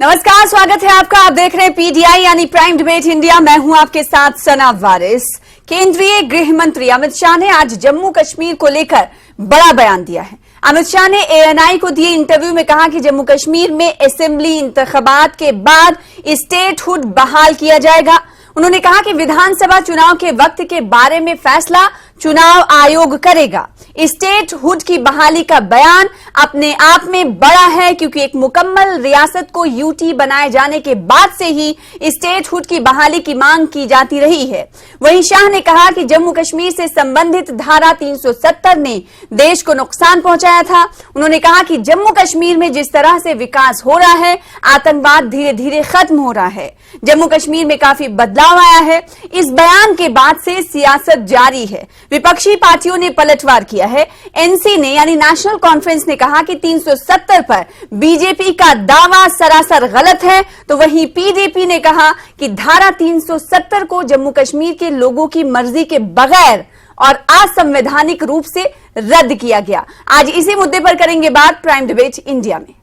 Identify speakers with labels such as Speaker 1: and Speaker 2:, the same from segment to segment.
Speaker 1: नमस्कार, स्वागत है आपका। आप देख रहे हैं पीटीआई यानी प्राइम डिबेट इंडिया। मैं हूं आपके साथ सना वारिस। केंद्रीय गृह मंत्री अमित शाह ने आज जम्मू कश्मीर को लेकर बड़ा बयान दिया है। अमित शाह ने एएनआई को दिए इंटरव्यू में कहा कि जम्मू कश्मीर में असेंबली इंतखाबात के बाद स्टेटहुड बहाल किया जाएगा। उन्होंने कहा कि विधानसभा चुनाव के वक्त के बारे में फैसला चुनाव आयोग करेगा। स्टेटहुड की बहाली का बयान अपने आप में बड़ा है, क्योंकि एक मुकम्मल रियासत को यूटी बनाए जाने के बाद से ही स्टेटहुड की बहाली की मांग की जाती रही है। वहीं शाह ने कहा कि जम्मू कश्मीर से संबंधित धारा 370 ने देश को नुकसान पहुंचाया था। उन्होंने कहा कि जम्मू कश्मीर में जिस तरह से विकास हो रहा है, आतंकवाद धीरे धीरे खत्म हो रहा है। जम्मू कश्मीर में काफी बदलाव आया है। इस बयान के बाद से सियासत जारी है। विपक्षी पार्टियों ने पलटवार किया है। एनसी ने यानी नेशनल कॉन्फ्रेंस ने कहा कि 370 पर बीजेपी का दावा सरासर गलत है, तो वहीं पीडीपी ने कहा कि धारा 370 को जम्मू कश्मीर के लोगों की मर्जी के बगैर और असंवैधानिक रूप से रद्द किया गया। आज इसी मुद्दे पर करेंगे बात प्राइम डिबेट इंडिया में।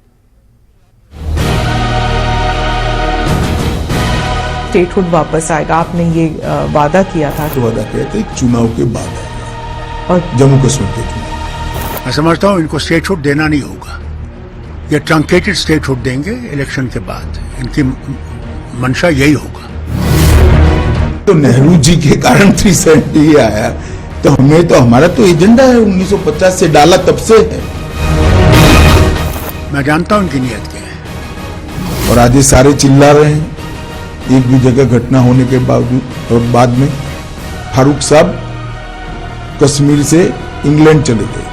Speaker 2: स्टेटहुड वापस आएगा, आपने ये वादा किया था।
Speaker 3: वादा किया था एक चुनाव के बाद आएगा, और जम्मू कश्मीर के चुनाव।
Speaker 4: मैं समझता हूं इनको स्टेटहुड देना नहीं होगा। ये ट्रंकेटेड स्टेटहुड देंगे इलेक्शन के बाद। इनकी मंशा यही होगा।
Speaker 3: तो नेहरू जी के कारण 370 आया, तो हमें तो हमारा तो एजेंडा है 1950 से डाला, तब से है।
Speaker 4: मैं जानता हूं इनकी नीयत क्या है।
Speaker 3: और आज ये सारे चिल्ला रहे हैं एक भी जगह घटना होने के बावजूद। और बाद में फारूक साहब कश्मीर से इंग्लैंड चले गए थे।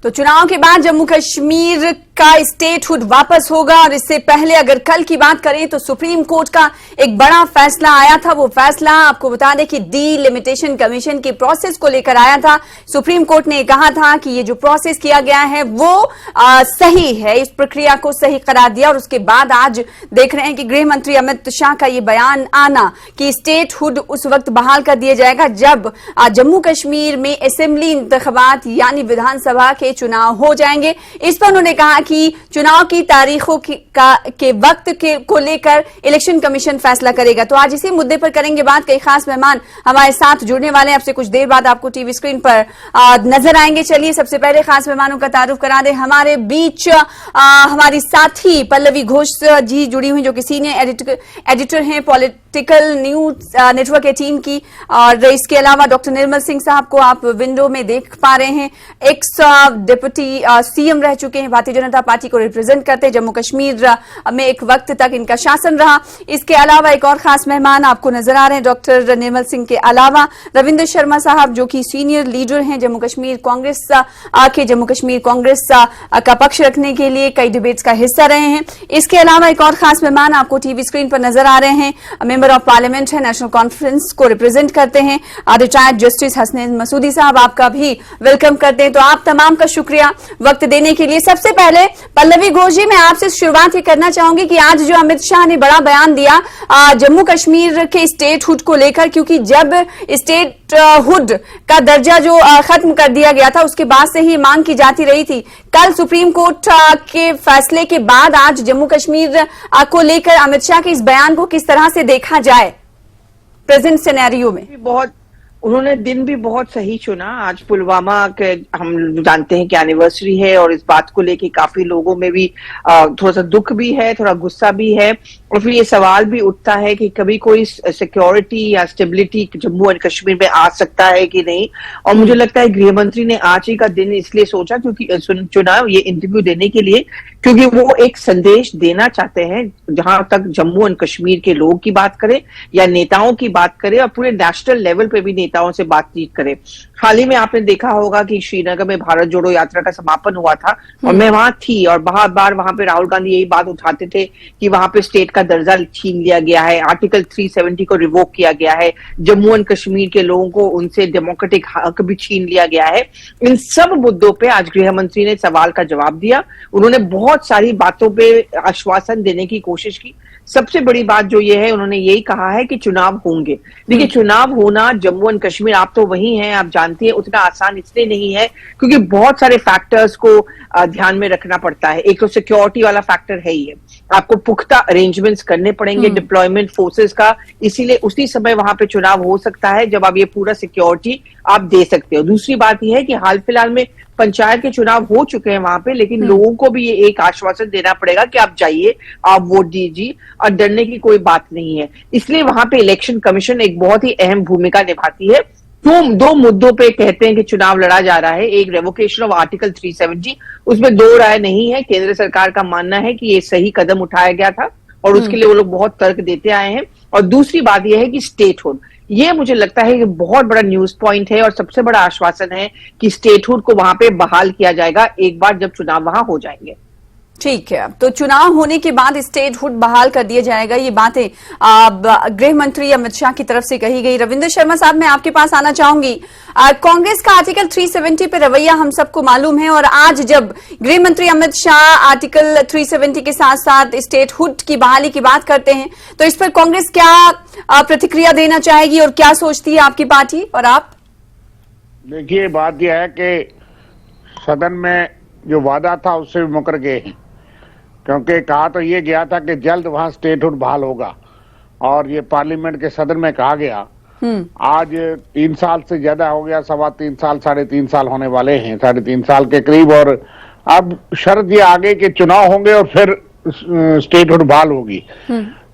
Speaker 1: तो चुनाव के बाद जम्मू कश्मीर का स्टेटहुड वापस होगा। और इससे पहले अगर कल की बात करें तो सुप्रीम कोर्ट का एक बड़ा फैसला आया था। वो फैसला आपको बता दें कि डीलिमिटेशन कमीशन के प्रोसेस को लेकर आया था। सुप्रीम कोर्ट ने कहा था कि ये जो प्रोसेस किया गया है वो सही है, इस प्रक्रिया को सही करार दिया। और उसके बाद आज देख रहे हैं कि गृह मंत्री अमित शाह का ये बयान आना कि स्टेटहुड उस वक्त बहाल कर दिया जाएगा जब जम्मू कश्मीर में असेंबली इंतखाबात यानी विधानसभा के चुनाव हो जाएंगे। इस पर उन्होंने कहा कि चुनाव की तारीखों के वक्त को लेकर इलेक्शन कमीशन फैसला करेगा। तो आज इसी मुद्दे पर करेंगे बात। कई खास मेहमान हमारे साथ जुड़ने वाले हैं। आपसे कुछ देर बाद आपको टीवी स्क्रीन पर नजर आएंगे। चलिए सबसे पहले खास मेहमानों का तारुफ करा दें। हमारे बीच हमारी साथी पल्लवी घोष जी जुड़ी हुई, जो कि सीनियर एडिटर हैं पॉलिटिकल न्यूज नेटवर्क 18 की। और इसके अलावा डॉक्टर निर्मल सिंह साहब को आप विंडो में देख पा रहे हैं। एक्स डिप्टी सीएम रह चुके हैं, भारतीय जनता पार्टी को रिप्रेजेंट करते हैं। जम्मू कश्मीर में एक वक्त तक इनका शासन रहा। इसके अलावा एक और खास मेहमान आपको नजर आ रहे हैं। डॉक्टर निर्मल सिंह के अलावा रविंद्र शर्मा साहब, जो कि सीनियर लीडर हैं जम्मू कश्मीर कांग्रेस के। जम्मू कश्मीर कांग्रेस का पक्ष रखने के लिए कई डिबेट्स का हिस्सा रहे हैं। इसके अलावा एक और खास मेहमान आपको टीवी स्क्रीन पर नजर आ रहे हैं। मेंबर ऑफ पार्लियामेंट है, नेशनल कॉन्फ्रेंस को रिप्रेजेंट करते हैं, रिटायर्ड जस्टिस हसनैन मसूदी साहब। आपका भी वेलकम करते हैं। तो आप तमाम का शुक्रिया वक्त देने के लिए। सबसे पहले पल्लवी घोष जी, मैं आपसे शुरुआत ये करना चाहूंगी कि आज जो अमित शाह ने बड़ा बयान दिया जम्मू कश्मीर के स्टेटहुड को लेकर, क्योंकि जब स्टेटहुड का दर्जा जो खत्म कर दिया गया था उसके बाद से ही मांग की जाती रही थी। कल सुप्रीम कोर्ट के फैसले के बाद आज जम्मू कश्मीर को लेकर अमित शाह के इस बयान को किस तरह से देखा जाए प्रेजेंट सिनेरियो में?
Speaker 5: बहुत उन्होंने दिन भी बहुत सही चुना। आज पुलवामा के हम जानते हैं कि एनिवर्सरी है, और इस बात को लेके काफी लोगों में भी थोड़ा सा दुख भी है, थोड़ा गुस्सा भी है। और फिर ये सवाल भी उठता है कि कभी कोई सिक्योरिटी या स्टेबिलिटी जम्मू एंड कश्मीर में आ सकता है कि नहीं। और मुझे लगता है गृह मंत्री ने आज ही का दिन इसलिए सोचा, क्योंकि चुनाव ये इंटरव्यू देने के लिए, क्योंकि वो एक संदेश देना चाहते हैं। जहां तक जम्मू एंड कश्मीर के लोगों की बात करें या नेताओं की बात करें, और पूरे नेशनल लेवल पे भी नेताओं से बातचीत करें। हाल ही में आपने देखा होगा कि श्रीनगर में भारत जोड़ो यात्रा का समापन हुआ था, और मैं वहां थी, और बार वहां पे राहुल गांधी यही बात उठाते थे कि वहां पे स्टेट का दर्जा छीन लिया गया है, आर्टिकल 370 को रिवोक किया गया है, जम्मू एंड कश्मीर के लोगों को उनसे डेमोक्रेटिक हक भी छीन लिया गया है। इन सब मुद्दों पे आज गृह मंत्री ने सवाल का जवाब दिया। उन्होंने बहुत सारी बातों पे आश्वासन देने की कोशिश की। सबसे बड़ी बात जो ये है, उन्होंने यही कहा है कि चुनाव होंगे। देखिए, चुनाव होना जम्मू एंड कश्मीर, आप तो वही हैं, आप जानती हैं, उतना आसान इसलिए नहीं है क्योंकि बहुत सारे फैक्टर्स को ध्यान में रखना पड़ता है। एक तो सिक्योरिटी वाला फैक्टर है ही है, आपको पुख्ता अरेंजमेंट्स करने पड़ेंगे डिप्लॉयमेंट फोर्सेस का, इसीलिए उसी समय वहां पे चुनाव हो सकता है जब आप ये पूरा सिक्योरिटी आप दे सकते हो। दूसरी बात यह है कि हाल फिलहाल में पंचायत के चुनाव हो चुके हैं वहां पे, लेकिन लोगों को भी ये एक आश्वासन देना पड़ेगा कि आप जाइए, आप वोट दीजिए और डरने की कोई बात नहीं है। इसलिए वहां पे इलेक्शन कमीशन एक बहुत ही अहम भूमिका निभाती है। दो मुद्दों पे कहते हैं कि चुनाव लड़ा जा रहा है। एक रेवोकेशन ऑफ आर्टिकल 370, उसमें दो राय नहीं है। केंद्र सरकार का मानना है कि ये सही कदम उठाया गया था और उसके लिए वो लोग बहुत तर्क देते आए हैं। और दूसरी बात यह है कि स्टेटहुड, ये मुझे लगता है कि बहुत बड़ा न्यूज पॉइंट है और सबसे बड़ा आश्वासन है कि स्टेटहुड को वहां पे बहाल किया जाएगा एक बार जब चुनाव वहां हो जाएंगे।
Speaker 1: ठीक है, तो चुनाव होने के बाद स्टेटहुड बहाल कर दिया जाएगा, ये बातें गृह मंत्री अमित शाह की तरफ से कही गई। रविंद्र शर्मा साहब, मैं आपके पास आना चाहूंगी। कांग्रेस का आर्टिकल 370 पे रवैया हम सबको मालूम है, और आज जब गृह मंत्री अमित शाह आर्टिकल 370 के साथ साथ स्टेटहुड की बहाली की बात करते हैं, तो इस पर कांग्रेस क्या प्रतिक्रिया देना चाहेगी और क्या सोचती है आपकी पार्टी और आप?
Speaker 6: देखिए, बात यह है कि सदन में जो वादा था उससे भी मुकर गए हैं, क्योंकि कहा तो ये गया था कि जल्द वहां स्टेटहुड बहाल होगा और ये पार्लियामेंट के सदन में कहा गया। आज 3 साल से ज्यादा हो गया, 3.25 साल 3.5 साल होने वाले हैं, 3.5 साल के करीब, और अब शर्त ये आगे कि चुनाव होंगे और फिर स्टेटहुड बहाल होगी।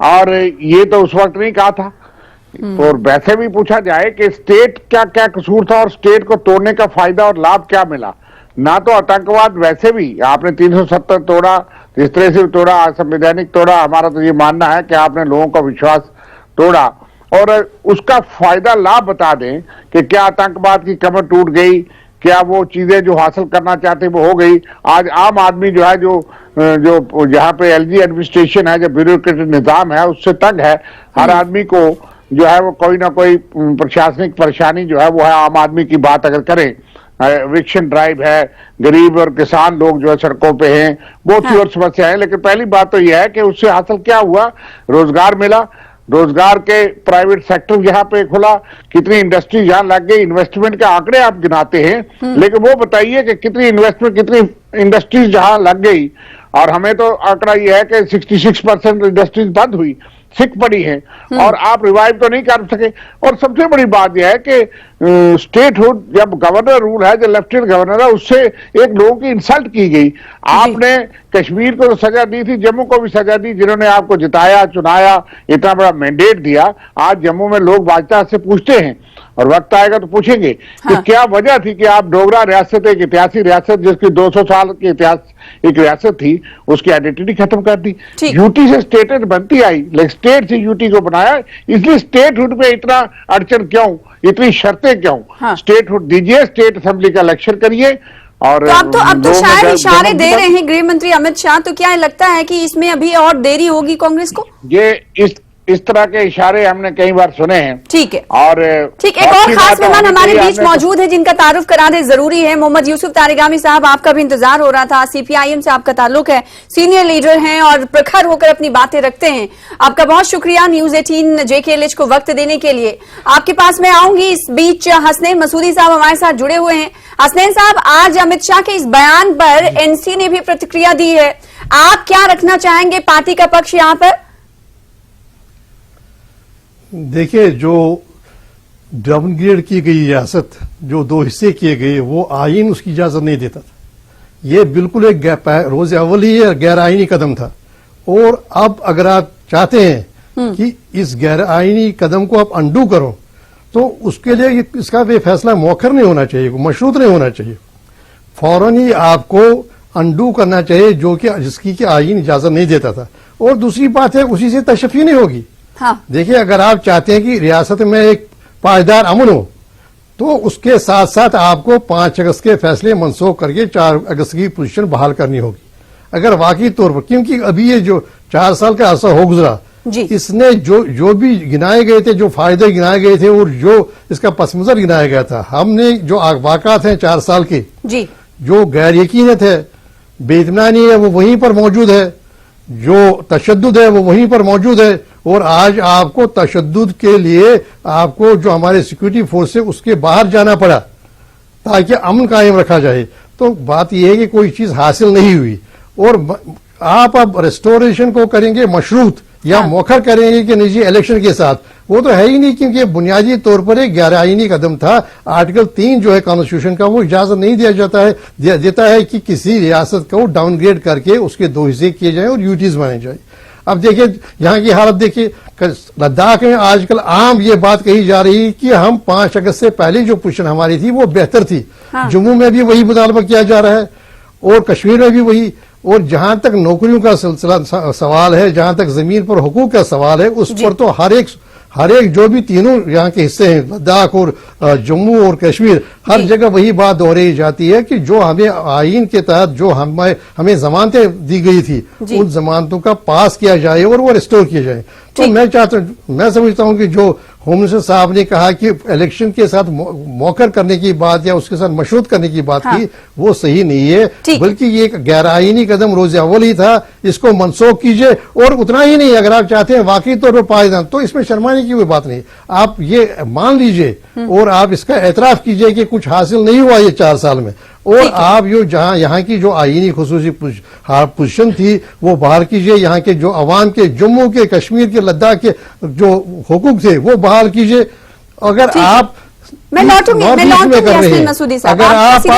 Speaker 6: और ये तो उस वक्त नहीं कहा था। और वैसे भी पूछा जाए कि स्टेट क्या क्या कसूर था और स्टेट को तोड़ने का फायदा और लाभ क्या मिला। ना तो आतंकवाद, वैसे भी आपने 370 तोड़ा, जिस तरह से तोड़ा, असंवैधानिक तोड़ा। हमारा तो ये मानना है कि आपने लोगों का विश्वास तोड़ा, और उसका फायदा लाभ बता दें कि क्या आतंकवाद की कमर टूट गई, क्या वो चीजें जो हासिल करना चाहते वो हो गई। आज आम आदमी जो है, जो जहाँ पे एलजी एडमिनिस्ट्रेशन है, जो ब्यूरोक्रेटिक निजाम है, उससे तंग है। हर आदमी को जो है वो कोई ना कोई प्रशासनिक परेशानी जो है वो है। आम आदमी की बात अगर करें, एविक्शन ड्राइव है, गरीब और किसान लोग जो है सड़कों पे हैं, बहुत सी और समस्या है। लेकिन पहली बात तो यह है कि उससे हासिल क्या हुआ, रोजगार मिला। रोजगार के प्राइवेट सेक्टर यहाँ पे खुला, कितनी इंडस्ट्री यहाँ लग गई। इन्वेस्टमेंट के आंकड़े आप गिनाते हैं, लेकिन वो बताइए कि कितनी इन्वेस्टमेंट, कितनी इंडस्ट्रीज जहाँ लग गई। और हमें तो आंकड़ा यह है कि 66% इंडस्ट्रीज बंद हुई, सिक पड़ी है, और आप रिवाइव तो नहीं कर सके। और सबसे बड़ी बात यह है कि स्टेटहुड, जब गवर्नर रूल है, जो लेफ्टिनेंट गवर्नर है, उससे एक लोगों की इंसल्ट की गई। आपने कश्मीर को तो सजा दी थी, जम्मू को भी सजा दी, जिन्होंने आपको जिताया, चुनाया, इतना बड़ा मैंडेट दिया। आज जम्मू में लोग बादशाह से पूछते हैं, और वक्त आएगा तो पूछेंगे कि क्या वजह थी कि आप डोगरा रियासत, एक ऐतिहासिक रियासत जिसकी 200 साल की इतिहास एक रियासत थी, उसकी आइडेंटिटी खत्म कर दी। यूटी से स्टेट बनती आई, लेकिन स्टेट से यूटी को बनाया। इसलिए स्टेटहुड पे इतना अड़चन क्यों, इतनी शर्तें क्यों? स्टेटहुड दीजिए, स्टेट असेंबली का इलेक्शन करिए। और
Speaker 1: तो अब तो शायद इशारे दे रहे हैं गृह मंत्री अमित शाह, तो क्या लगता है कि इसमें अभी और देरी होगी कांग्रेस को?
Speaker 6: ये इस तरह के इशारे हमने कई बार सुने हैं।
Speaker 1: ठीक है,
Speaker 6: और
Speaker 1: ठीक, एक और खास मेहमान हमारे बीच मौजूद है जिनका तारुफ करा दे जरूरी है। मोहम्मद यूसुफ तारिगामी साहब, आपका भी इंतजार हो रहा था, सीपीआईएम से आपका ताल्लुक है, सीनियर लीडर हैं और प्रखर होकर अपनी बातें रखते हैं। आपका बहुत शुक्रिया न्यूज 18 JKLH को वक्त देने के लिए। आपके पास मैं आऊंगी। इस बीच हसनैन मसूदी साहब हमारे साथ जुड़े हुए हैं। हसनैन साहब, आज अमित शाह के इस बयान पर एनसी ने भी प्रतिक्रिया दी है, आप क्या रखना चाहेंगे पार्टी का पक्ष यहाँ पर?
Speaker 7: देखिए, जो डाउनग्रेड की गई रियासत, जो 2 हिस्से किए गए, वो आईन उसकी इजाजत नहीं देता था। ये बिल्कुल एक रोज अव्वल ही गैर आईनी कदम था। और अब अगर आप चाहते हैं कि इस गैर आईनी कदम को आप अंडू करो, तो उसके लिए इसका भी फैसला मौखर नहीं होना चाहिए, मशरूत नहीं होना चाहिए। फौरन ही आपको अंडू करना चाहिए, जो कि जिसकी आईन इजाजत नहीं देता था। और दूसरी बात है, उसी से तशफ़ी नहीं होगी। हाँ। देखिए, अगर आप चाहते हैं कि रियासत में एक पायदार अमन हो, तो उसके साथ साथ आपको 5 अगस्त के फैसले मनसूख करके 4 अगस्त की पोजीशन बहाल करनी होगी। अगर वाकई तौर पर, क्योंकि अभी ये जो 4 साल का अरसा हो गुजरा, इसने जो भी गिनाए गए थे, जो फायदे गिनाए गए थे और जो इसका पसमंजर गिनाया गया था, हमने जो वाक़ात हैं 4 साल के, जो गैर यकीनत है, बेइत्मीनानी है, वो वहीं पर मौजूद है। जो तशद्दुद है वो वहीं पर मौजूद है। और आज आपको तशद्दुद के लिए आपको जो हमारे सिक्योरिटी फोर्स है उसके बाहर जाना पड़ा ताकि अमन कायम रखा जाए। तो बात यह है कि कोई चीज हासिल नहीं हुई और आप अब रेस्टोरेशन को करेंगे मशरूत या मौखर करेंगे कि निजी इलेक्शन के साथ, वो तो है ही नहीं, क्योंकि बुनियादी तौर पर एक गैर आईनी कदम था। आर्टिकल 3 जो है कॉन्स्टिट्यूशन का वो इजाजत नहीं दिया जाता है, देता है कि किसी रियासत को डाउनग्रेड करके उसके 2 हिस्से किए जाए और यूटीज बनाए जाए। अब देखिए यहाँ की हालत देखिए, लद्दाख में आजकल आम ये बात कही जा रही है कि हम 5 अगस्त से पहले जो पोजीशन हमारी थी वो बेहतर थी। जम्मू में भी वही मुतालबा किया जा रहा है और कश्मीर में भी वही। और जहां तक नौकरियों का सिलसिला सवाल है, जहां तक जमीन पर हुकूक का सवाल है, उस पर तो हर एक जो भी तीनों यहाँ के हिस्से हैं, लद्दाख और जम्मू और कश्मीर, हर जगह वही बात दोहराई जाती है कि जो हमें आईन के तहत जो हमें जमानतें दी गई थी उन जमानतों का पास किया जाए और वो रिस्टोर किए जाए। तो मैं समझता हूं कि जो होम मिनिस्टर साहब ने कहा कि इलेक्शन के साथ मौखर करने की बात या उसके साथ मशरूत करने की बात की, वो सही नहीं है, बल्कि ये एक गैर आईनी कदम रोज अव्वल ही था। इसको मनसूख कीजिए और उतना ही नहीं, अगर आप चाहते हैं वाकई तौर पर पायदान, तो इसमें शर्माने की कोई बात नहीं। आप ये मान लीजिए और आप इसका एतराफ कीजिए कि कुछ हासिल नहीं हुआ ये 4 साल में, और आप जो जहां यहाँ की जो आईनी खुसूसी पोजीशन थी वो बाहर कीजिए। यहाँ के जो अवाम के, जम्मू के, कश्मीर के, लद्दाख के जो हुकूक थे वो बहाल कीजिए। अगर आप
Speaker 1: मैं लौटूंगी यास्मीन मसूदी साहब,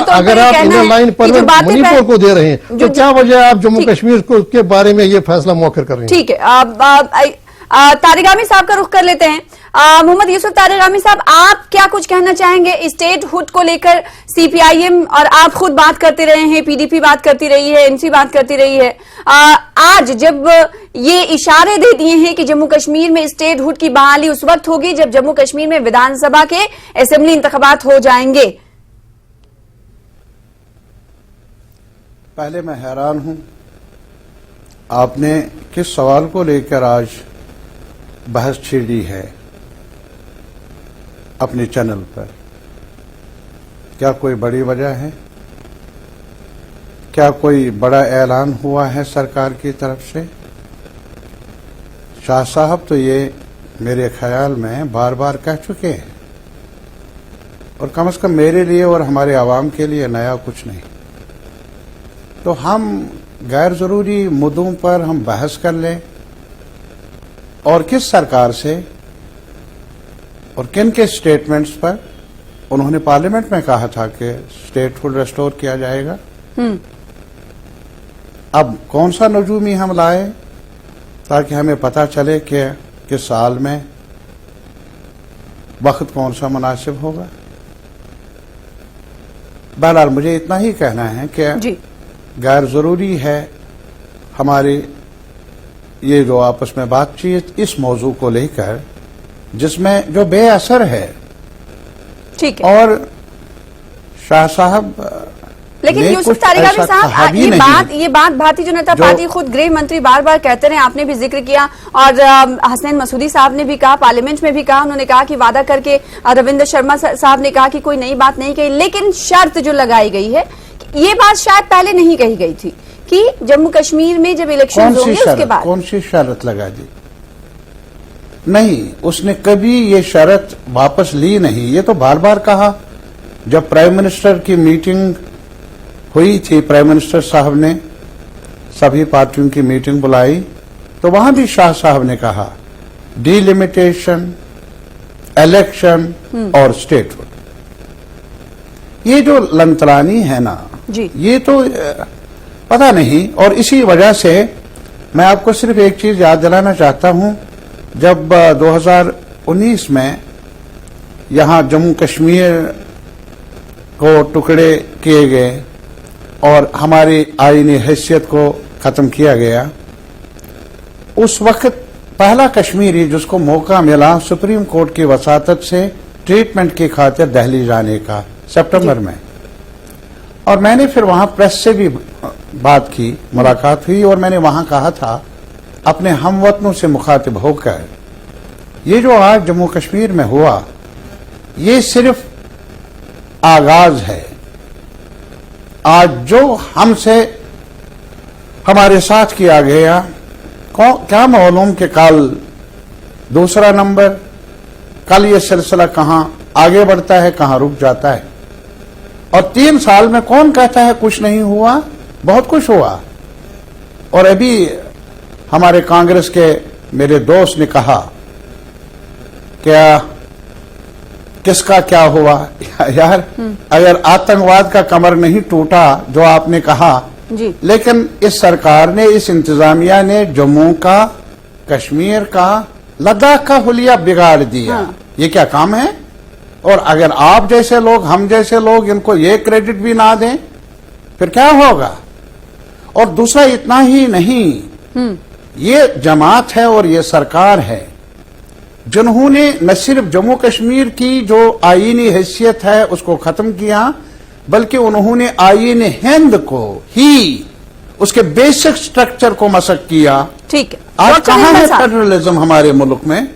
Speaker 7: अगर आप इनर लाइन पर मणिपुर को दे रहे हैं तो क्या वजह आप जम्मू कश्मीर को के बारे में ये फैसला मौखर कर रहे हैं?
Speaker 1: ठीक है, तारिगामी साहब का रुख कर लेते हैं। मोहम्मद यूसुफ तारिगामी साहब, आप क्या कुछ कहना चाहेंगे स्टेट हुड को लेकर? सीपीआईएम और आप खुद बात करते रहे हैं, पीडीपी बात करती रही है, एनसी बात करती रही है। आज जब ये इशारे दे दिए हैं कि जम्मू कश्मीर में स्टेट हुड की बहाली उस वक्त होगी जब जम्मू कश्मीर में विधानसभा के असेंबली इंतखाबात हो जाएंगे।
Speaker 8: पहले मैं हैरान हूं आपने किस सवाल को लेकर आज बहस छेड़ी है अपने चैनल पर। क्या कोई बड़ी वजह है? क्या कोई बड़ा ऐलान हुआ है सरकार की तरफ से? शाह साहब तो ये मेरे ख्याल में बार बार कह चुके हैं और कम से कम मेरे लिए और हमारे आवाम के लिए नया कुछ नहीं। तो हम गैर जरूरी मुद्दों पर हम बहस कर लें और किस सरकार से और किन के स्टेटमेंट्स पर? उन्होंने पार्लियामेंट में कहा था कि स्टेट हुड रेस्टोर किया जाएगा। अब कौन सा नजूमी हम लाए ताकि हमें पता चले कि किस साल में वक्त कौन सा मुनासिब होगा? बहरहाल मुझे इतना ही कहना है कि गैर जरूरी है हमारे ये जो आपस में बातचीत इस मौजू को लेकर जिसमें जो बेअसर है। ठीक है। और शाह साहब,
Speaker 1: लेकिन यूसुफ तारिगामी साहब, ये बात भारतीय जनता पार्टी खुद गृह मंत्री बार बार कहते रहे, आपने भी जिक्र किया और हसनैन मसूदी साहब ने भी कहा, पार्लियामेंट में भी कहा। उन्होंने कहा कि वादा करके, रविंद्र शर्मा साहब ने कहा कि कोई नई बात नहीं कही, लेकिन शर्त जो लगाई गई है, ये बात शायद पहले नहीं कही गई थी कि जम्मू कश्मीर में जब इलेक्शन होंगे उसके बाद।
Speaker 8: कौन सी शर्त लगा दी? नहीं, उसने कभी ये शर्त वापस ली नहीं। ये तो बार बार कहा। जब प्राइम मिनिस्टर की मीटिंग हुई थी, प्राइम मिनिस्टर साहब ने सभी पार्टियों की मीटिंग बुलाई, तो वहां भी शाह साहब ने कहा डिलिमिटेशन, इलेक्शन और स्टेटहुड। ये जो लंतरानी है ना, ये तो पता नहीं। और इसी वजह से मैं आपको सिर्फ एक चीज याद दिलाना चाहता हूं। जब 2019 में यहां जम्मू कश्मीर को टुकड़े किए गए और हमारी आईनी हैसियत को खत्म किया गया, उस वक्त पहला कश्मीरी जिसको मौका मिला सुप्रीम कोर्ट की वसातत से ट्रीटमेंट की खातिर दिल्ली जाने का, सितंबर में। और मैंने फिर वहां प्रेस से भी बात की, मुलाकात हुई और मैंने वहां कहा था अपने हमवतनों से मुखातिब होकर, ये जो आज जम्मू कश्मीर में हुआ ये सिर्फ आगाज है। आज जो हमसे हमारे साथ किया गया क्या मालूम कि कल दूसरा नंबर, कल ये सिलसिला कहां आगे बढ़ता है, कहां रुक जाता है। और 3 साल में कौन कहता है कुछ नहीं हुआ, बहुत कुछ हुआ। और अभी हमारे कांग्रेस के मेरे दोस्त ने कहा क्या किसका क्या हुआ यार, अगर आतंकवाद का कमर नहीं टूटा जो आपने कहा
Speaker 1: जी,
Speaker 8: लेकिन इस सरकार ने, इस इंतजामिया ने जम्मू का, कश्मीर का, लद्दाख का हुलिया बिगाड़ दिया।
Speaker 1: हाँ।
Speaker 8: ये क्या काम है? और अगर आप जैसे लोग, हम जैसे लोग इनको ये क्रेडिट भी ना दें फिर क्या होगा? और दूसरा इतना ही नहीं, ये जमात है और ये सरकार है जिन्होंने न सिर्फ जम्मू कश्मीर की जो आईनी हैसियत है उसको खत्म किया, बल्कि उन्होंने आईन हिंद को ही, उसके बेसिक स्ट्रक्चर को मसक किया।
Speaker 1: ठीक है।
Speaker 8: आज
Speaker 1: डॉक्टर
Speaker 8: कहां
Speaker 1: निर्मल
Speaker 8: है
Speaker 1: साहब,
Speaker 8: फेडरलिज्म हमारे मुल्क में?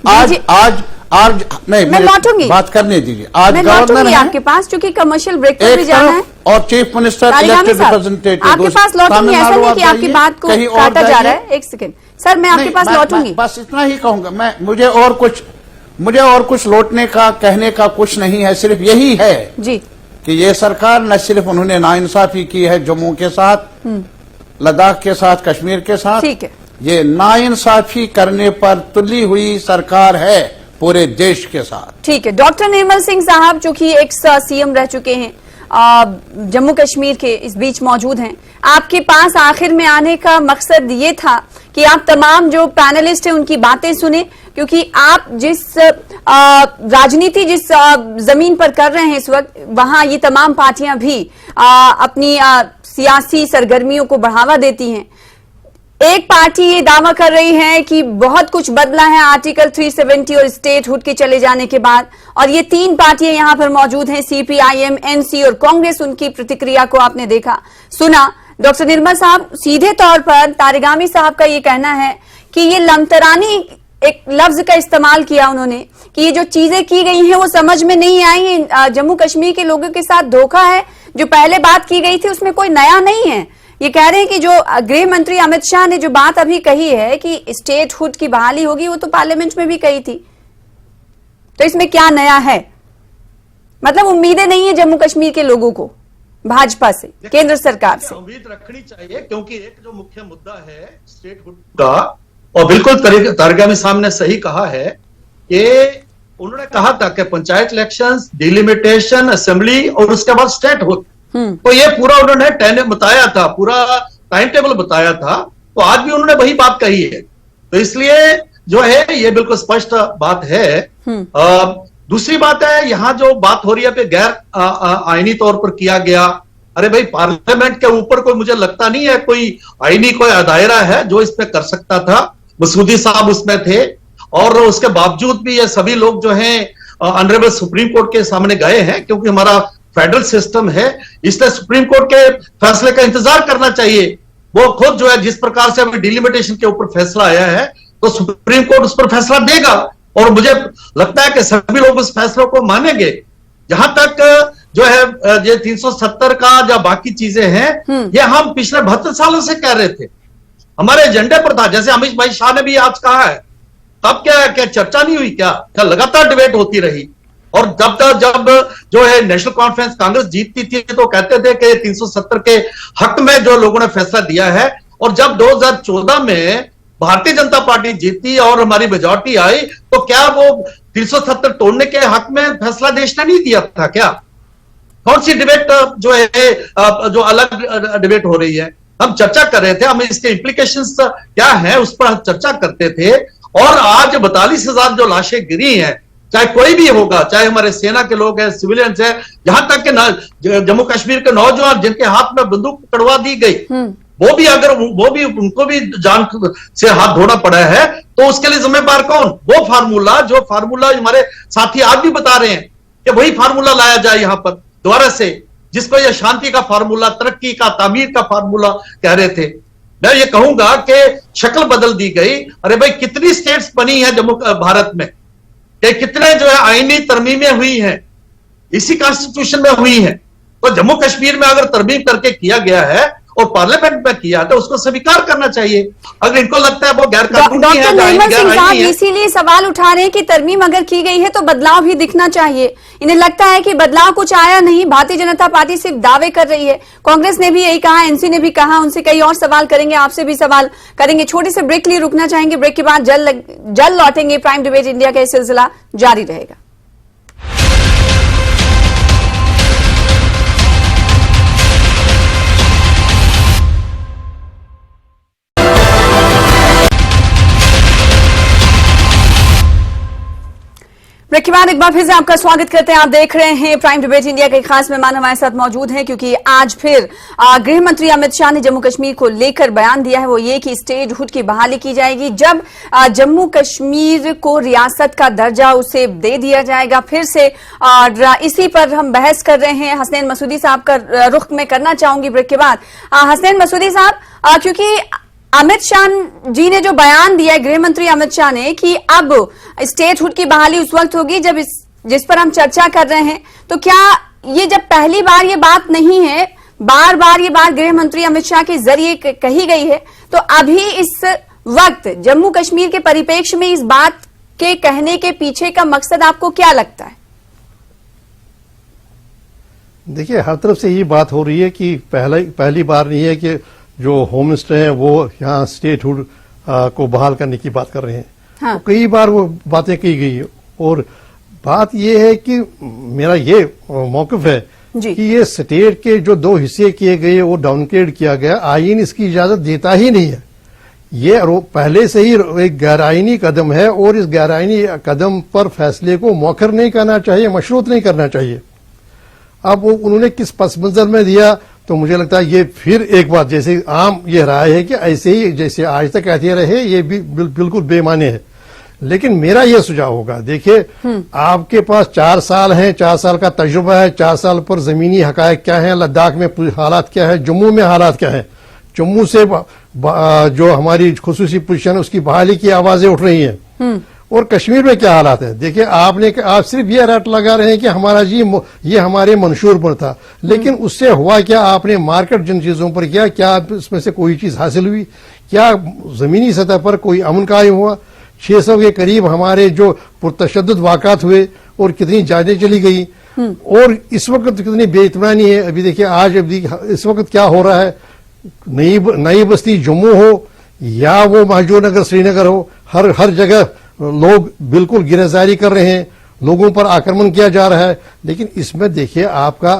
Speaker 8: आज
Speaker 1: जी,
Speaker 8: आज आज नहीं,
Speaker 1: मैं
Speaker 8: मेरे
Speaker 1: लौटूंगी,
Speaker 8: बात करने दीजिए। आज
Speaker 1: मैं
Speaker 8: गवर्नर
Speaker 1: लौटूंगी
Speaker 8: है
Speaker 1: आपके पास, क्योंकि कमर्शियल ब्रेक पर भी
Speaker 8: एक
Speaker 1: जाना है।
Speaker 8: तरफ और चीफ मिनिस्टर
Speaker 1: तारिगामी
Speaker 8: इलेक्टेड
Speaker 1: साहब,
Speaker 8: रिप्रेजेंटेटिव
Speaker 1: आपके पास लौटूंगी, ऐसा नहीं कि आपकी बात को
Speaker 8: कहीं और
Speaker 1: काटा जा रहा
Speaker 8: जाइए।
Speaker 1: है। एक सेकंड सर, मैं आपके
Speaker 8: नहीं,
Speaker 1: पास लौटूंगी।
Speaker 8: बस इतना ही कहूंगा मैं, मुझे और कुछ लौटने का, कहने का कुछ नहीं है, सिर्फ यही है
Speaker 1: जी,
Speaker 8: कि ये सरकार न सिर्फ उन्होंने नाइंसाफी की है जम्मू के साथ, लद्दाख के साथ, कश्मीर के साथ,
Speaker 1: ठीक है,
Speaker 8: ये नाइंसाफी करने पर तुली हुई सरकार है पूरे देश के साथ।
Speaker 1: ठीक है। डॉक्टर निर्मल सिंह साहब, जो कि एक्स सीएम रह चुके हैं, जम्मू कश्मीर के, इस बीच मौजूद हैं। आपके पास आखिर में आने का मकसद ये था कि आप तमाम जो पैनलिस्ट हैं उनकी बातें सुने, क्योंकि आप जिस राजनीति जिस जमीन पर कर रहे हैं इस वक्त, वहां ये तमाम पार्टियां भी अपनी सियासी सरगर्मियों को बढ़ावा देती हैं। एक पार्टी ये दावा कर रही है कि बहुत कुछ बदला है आर्टिकल 370 और स्टेटहुड के चले जाने के बाद, और ये 3 पार्टियां यहां पर मौजूद हैं, सीपीआईएम, एनसी और कांग्रेस। उनकी प्रतिक्रिया को आपने देखा, सुना। डॉक्टर निर्मल साहब, सीधे तौर पर तारिगामी साहब का ये कहना है कि ये लमतरानी, एक लफ्ज का इस्तेमाल किया उन्होंने, कि ये जो चीजें की गई हैं वो समझ में नहीं आई, जम्मू कश्मीर के लोगों के साथ धोखा है। जो पहले बात की गई थी उसमें कोई नया नहीं है। ये कह रहे हैं कि जो गृह मंत्री अमित शाह ने जो बात अभी कही है कि स्टेटहुड की बहाली होगी, वो तो पार्लियामेंट में भी कही थी, तो इसमें क्या नया है? मतलब उम्मीदें नहीं है जम्मू कश्मीर के लोगों को भाजपा से, केंद्र सरकार से?
Speaker 9: उम्मीद रखनी चाहिए, क्योंकि एक जो मुख्य मुद्दा है स्टेटहुड का, और बिल्कुल तारिगामी साहब ने सही कहा है कि उन्होंने कहा था कि पंचायत इलेक्शंस, डिलिमिटेशन, असेंबली और उसके बाद स्टेटहुड, तो ये पूरा उन्होंने बताया था, पूरा टाइम टेबल बताया था। तो आज भी उन्होंने वही बात कही है, तो इसलिए जो है ये बिल्कुल स्पष्ट बात है। दूसरी बात है, यहां जो बात हो रही है कि गैर आईनी तौर पर किया गया, अरे भाई पार्लियामेंट के ऊपर कोई, मुझे लगता नहीं है कोई आईनी कोई दायरा है जो इसमें कर सकता था। मसूदी साहब उसमें थे, और उसके बावजूद भी ये सभी लोग जो हैं ऑनरेबल सुप्रीम कोर्ट के सामने गए हैं, क्योंकि हमारा फेडरल सिस्टम है, इसलिए सुप्रीम कोर्ट के फैसले का इंतजार करना चाहिए। वो खुद जो है, जिस प्रकार से अभी डिलिमिटेशन के ऊपर फैसला आया है, तो सुप्रीम कोर्ट उस पर फैसला देगा, और मुझे लगता है कि सभी लोग उस फैसले को मानेंगे। जहां तक जो है ये 370 का या बाकी चीजें हैं, ये हम पिछले 72 सालों से कह रहे थे, हमारे एजेंडे पर था। जैसे अमित भाई शाह ने भी आज कहा है, तब क्या चर्चा नहीं हुई? क्या लगातार डिबेट होती रही? और जब जो है नेशनल कॉन्फ्रेंस कांग्रेस जीतती थी, तो कहते थे कि 370 के हक में जो लोगों ने फैसला दिया है। और जब 2014 में भारतीय जनता पार्टी जीती और हमारी मेजॉरिटी आई, तो क्या वो 370 तोड़ने के हक में फैसला देश ने नहीं दिया था? क्या कौन सी डिबेट जो है, जो अलग डिबेट हो रही है? हम चर्चा कर रहे थे, हम इसके इम्प्लीकेशंस क्या है उस पर हम चर्चा करते थे। और आज 42,000 जो लाशें गिरी हैं, चाहे कोई भी होगा, चाहे हमारे सेना के लोग हैं, सिविलियंस हैं, यहां तक के जम्मू कश्मीर के नौजवान जिनके हाथ में बंदूक पकड़वा दी गई, वो भी अगर उनको भी जान से हाथ धोना पड़ा है, तो उसके लिए जिम्मेदार कौन? वो फार्मूला हमारे साथी आज भी बता रहे हैं कि वही फार्मूला लाया जाए यहां पर दोबारा से, जिसको ये शांति का फार्मूला, तरक्की का, तामीर का फार्मूला कह रहे थे। मैं ये कहूंगा कि शक्ल बदल दी गई। अरे भाई, कितनी स्टेट्स बनी है जम्मू भारत में, कि कितने जो है आईनी तरमीमें हुई हैं, इसी कॉन्स्टिट्यूशन में हुई हैं। तो जम्मू कश्मीर में अगर तरमीम करके किया गया है, और पार्लियामेंट में किया तो उसको स्वीकार करना चाहिए। अगर इनको लगता है वो गैर कानूनी
Speaker 1: डॉक्टर
Speaker 9: है,
Speaker 1: निर्मल सिंह साहब
Speaker 9: गैर
Speaker 1: इसीलिए सवाल उठा रहे हैं कि तरमीम अगर की गई है तो बदलाव भी दिखना चाहिए। इन्हें लगता है कि बदलाव कुछ आया नहीं, भारतीय जनता पार्टी सिर्फ दावे कर रही है। कांग्रेस ने भी यही कहा, एनसी ने भी कहा। उनसे कई और सवाल करेंगे, आपसे भी सवाल करेंगे। छोटे से ब्रेक के लिए रुकना चाहेंगे, ब्रेक के बाद जल्द लौटेंगे। प्राइम डिबेट इंडिया का यह सिलसिला जारी रहेगा। ब्रेक के बाद एक बार फिर से आपका स्वागत करते हैं। आप देख रहे हैं प्राइम डिबेट इंडिया के खास मेहमान हमारे साथ मौजूद हैं, क्योंकि आज फिर गृह मंत्री अमित शाह ने जम्मू कश्मीर को लेकर बयान दिया है। वो ये कि स्टेटहुड की बहाली की जाएगी जब जम्मू कश्मीर को रियासत का दर्जा उसे दे दिया जाएगा फिर से। और इसी पर हम बहस कर रहे हैं। हसनैन मसूदी साहब का रुख में करना चाहूंगी ब्रेक के बाद। हसनैन मसूदी साहब, क्योंकि अमित शाह जी ने जो बयान दिया है, गृह मंत्री अमित शाह ने, कि अब स्टेटहुड की बहाली उस वक्त होगी जब जिस पर हम चर्चा कर रहे हैं, तो क्या ये जब पहली बार ये बात नहीं है, बार बार ये बात गृह मंत्री अमित शाह के जरिए कही गई है, तो अभी इस वक्त जम्मू कश्मीर के परिप्रेक्ष्य में इस बात के कहने के पीछे का मकसद आपको क्या लगता है?
Speaker 7: देखिए, हर तरफ से ये बात हो रही है कि पहली बार नहीं है कि जो होम मिनिस्टर हैं वो यहाँ स्टेटहुड को बहाल करने की बात कर रहे हैं।
Speaker 1: हाँ।
Speaker 7: तो कई बार वो बातें की गई है, और बात ये है कि मेरा ये मौक़िफ़ है कि ये स्टेट के जो 2 हिस्से किए गए वो डाउनग्रेड किया गया, आईन इसकी इजाजत देता ही नहीं है। ये पहले से ही एक गैर आईनी कदम है, और इस गैर आईनी कदम पर फैसले को मौखर नहीं करना चाहिए, मशरूत नहीं करना चाहिए। अब वो उन्होंने किस पस मंजर में दिया, तो मुझे लगता है ये फिर एक बात, जैसे आम ये राय है कि ऐसे ही जैसे आज तक कहते रहे, ये भी बिल्कुल बेमाने है। लेकिन मेरा ये सुझाव होगा, देखिए आपके पास 4 साल हैं, 4 साल का तजुर्बा है, 4 साल पर जमीनी हकायक क्या है, लद्दाख में हालात क्या है, जम्मू में हालात क्या है, जम्मू से जो हमारी खुसूसी पोजीशन उसकी बहाली की आवाजें उठ रही हैं, और कश्मीर में क्या हालात है। देखिए आप सिर्फ ये रट लगा रहे हैं कि हमारा जी ये हमारे मंशूर पर था, लेकिन उससे हुआ क्या? आपने मार्केट जिन चीजों पर किया, क्या इसमें से कोई चीज हासिल हुई? क्या जमीनी सतह पर कोई अमन कायम हुआ? 600 के करीब हमारे जो पुरतशद्दुद वाक़ात हुए, और कितनी जानें चली गई, और इस वक्त कितनी बेइत्मीनानी है। अभी देखिए इस वक्त क्या हो रहा है, नई बस्ती जम्मू हो या वो महजूर नगर श्रीनगर हो, हर जगह लोग बिल्कुल गिरफ्तारी कर रहे हैं, लोगों पर आक्रमण किया जा रहा है। लेकिन इसमें देखिए आपका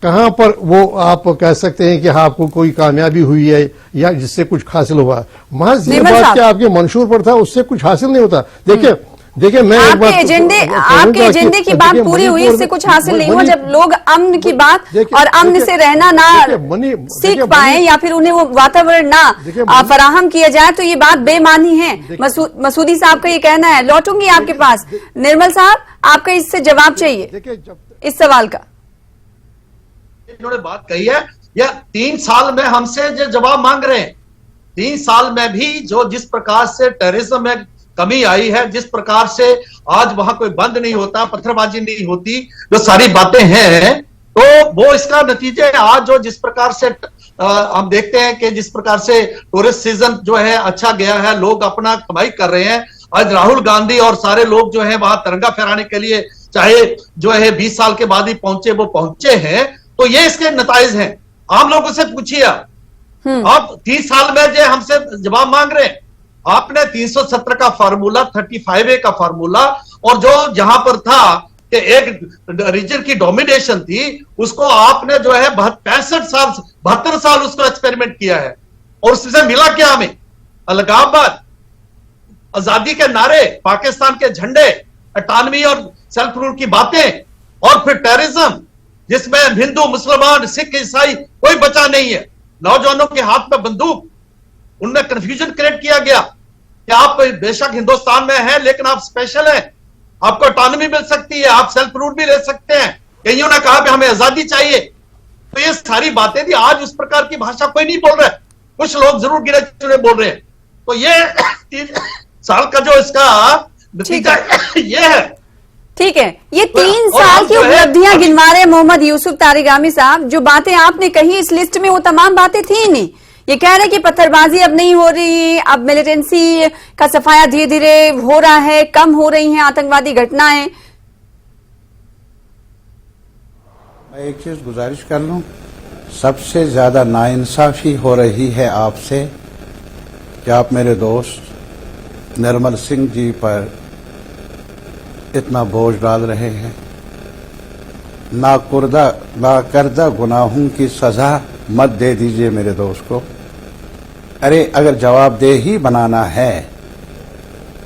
Speaker 7: कहां पर वो आप कह सकते हैं कि आपको कोई कामयाबी हुई है या जिससे कुछ हासिल हुआ। महज ये बात क्या आपके मंशूर पर था, उससे कुछ हासिल नहीं होता। देखिए मैं
Speaker 1: आपके एजेंडे की बात पूरी हुई, इससे कुछ हासिल नहीं हुआ। जब लोग अमन की बात और अमन से रहना ना सीख पाए, या फिर उन्हें वो वातावरण ना फराहम किया जाए, तो ये बात बेमानी है। मसूदी साहब का ये कहना है। लौटूंगी आपके पास। निर्मल साहब, आपका इससे जवाब चाहिए इस सवाल का।
Speaker 9: इन्होंने बात कही है, या 3 साल में हमसे जो जवाब मांग रहे हैं, 3 साल में भी जो जिस प्रकार से टेररिज्म में कमी आई है, जिस प्रकार से आज वहां कोई बंद नहीं होता, पत्थरबाजी नहीं होती, जो सारी बातें हैं, तो वो इसका नतीजा है। आज जो जिस प्रकार से हम देखते हैं कि जिस प्रकार से टूरिस्ट सीजन जो है अच्छा गया है, लोग अपना कमाई कर रहे हैं। आज राहुल गांधी और सारे लोग जो है वहां तिरंगा फहराने के लिए चाहे जो है 20 साल के बाद ही पहुंचे, वो पहुंचे हैं। तो ये इसके नताइज हैं। आम लोगों से पूछिए, आप 30 साल में जो हमसे जवाब मांग रहे हैं। आपने 370 का फार्मूला, 35A का फार्मूला, और जो जहां पर था कि एक रीजन की डोमिनेशन थी, उसको आपने जो है 72 साल उसको एक्सपेरिमेंट किया है, और उससे मिला क्या हमें? अलगाववाद, आजादी के नारे, पाकिस्तान के झंडे, अटानवी और सेल्फ रूल की बातें, और फिर टेररिज्म जिसमें हिंदू, मुसलमान, सिख, ईसाई कोई बचा नहीं है। नौजवानों के हाथ में बंदूक, उनमें कंफ्यूजन क्रिएट किया गया कि आप बेशक हिंदुस्तान में हैं, लेकिन आप स्पेशल हैं, आपको ऑटोनॉमी मिल सकती है, आप सेल्फ रूल भी ले सकते हैं। कईयों ने कहा कि हमें आजादी चाहिए। तो ये सारी बातें थी। आज उस प्रकार की भाषा कोई नहीं बोल रहा है, कुछ लोग जरूर गिने चुने बोल रहे हैं। तो ये 3 साल का जो इसका नतीजा ये है
Speaker 1: ठीक है, ये 3
Speaker 9: और
Speaker 1: साल
Speaker 9: हम
Speaker 1: की
Speaker 9: जो है-
Speaker 1: उपलब्धियां गिनवा रहे हैं मोहम्मद यूसुफ तारिगामी साहब। जो बातें आपने कही इस लिस्ट में वो तमाम बातें थी नहीं। ये कह रहे कि पत्थरबाजी अब नहीं हो रही, अब मिलिटेंसी का सफाया धीरे धीरे हो रहा है, कम हो रही हैं आतंकवादी घटनाएं।
Speaker 8: मैं एक चीज गुजारिश कर लूं, सबसे ज्यादा नाइंसाफी हो रही है आपसे कि आप मेरे दोस्त निर्मल सिंह जी पर इतना बोझ डाल रहे हैं। नाकर्दा गुनाहों की सजा मत दे दीजिए मेरे दोस्त को। अरे अगर जवाबदेही बनाना है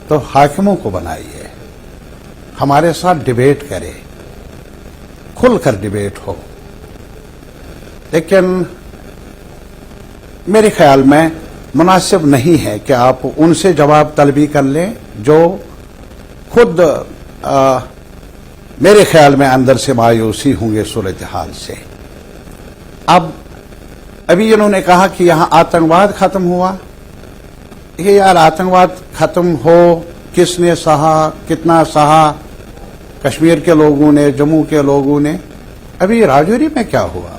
Speaker 8: तो हाकिमों को बनाइए, हमारे साथ डिबेट करें, खुलकर डिबेट हो। लेकिन मेरे ख्याल में मुनासिब नहीं है कि आप उनसे जवाब तलबी कर लें जो खुद मेरे ख्याल में अंदर से मायूसी होंगे सूरत हाल से। अब अभी इन्होंने कहा कि यहां आतंकवाद खत्म हुआ। ये यार आतंकवाद खत्म हो किसने सहा, कितना सहा? कश्मीर के लोगों ने, जम्मू के लोगों ने। अभी राजौरी में क्या हुआ,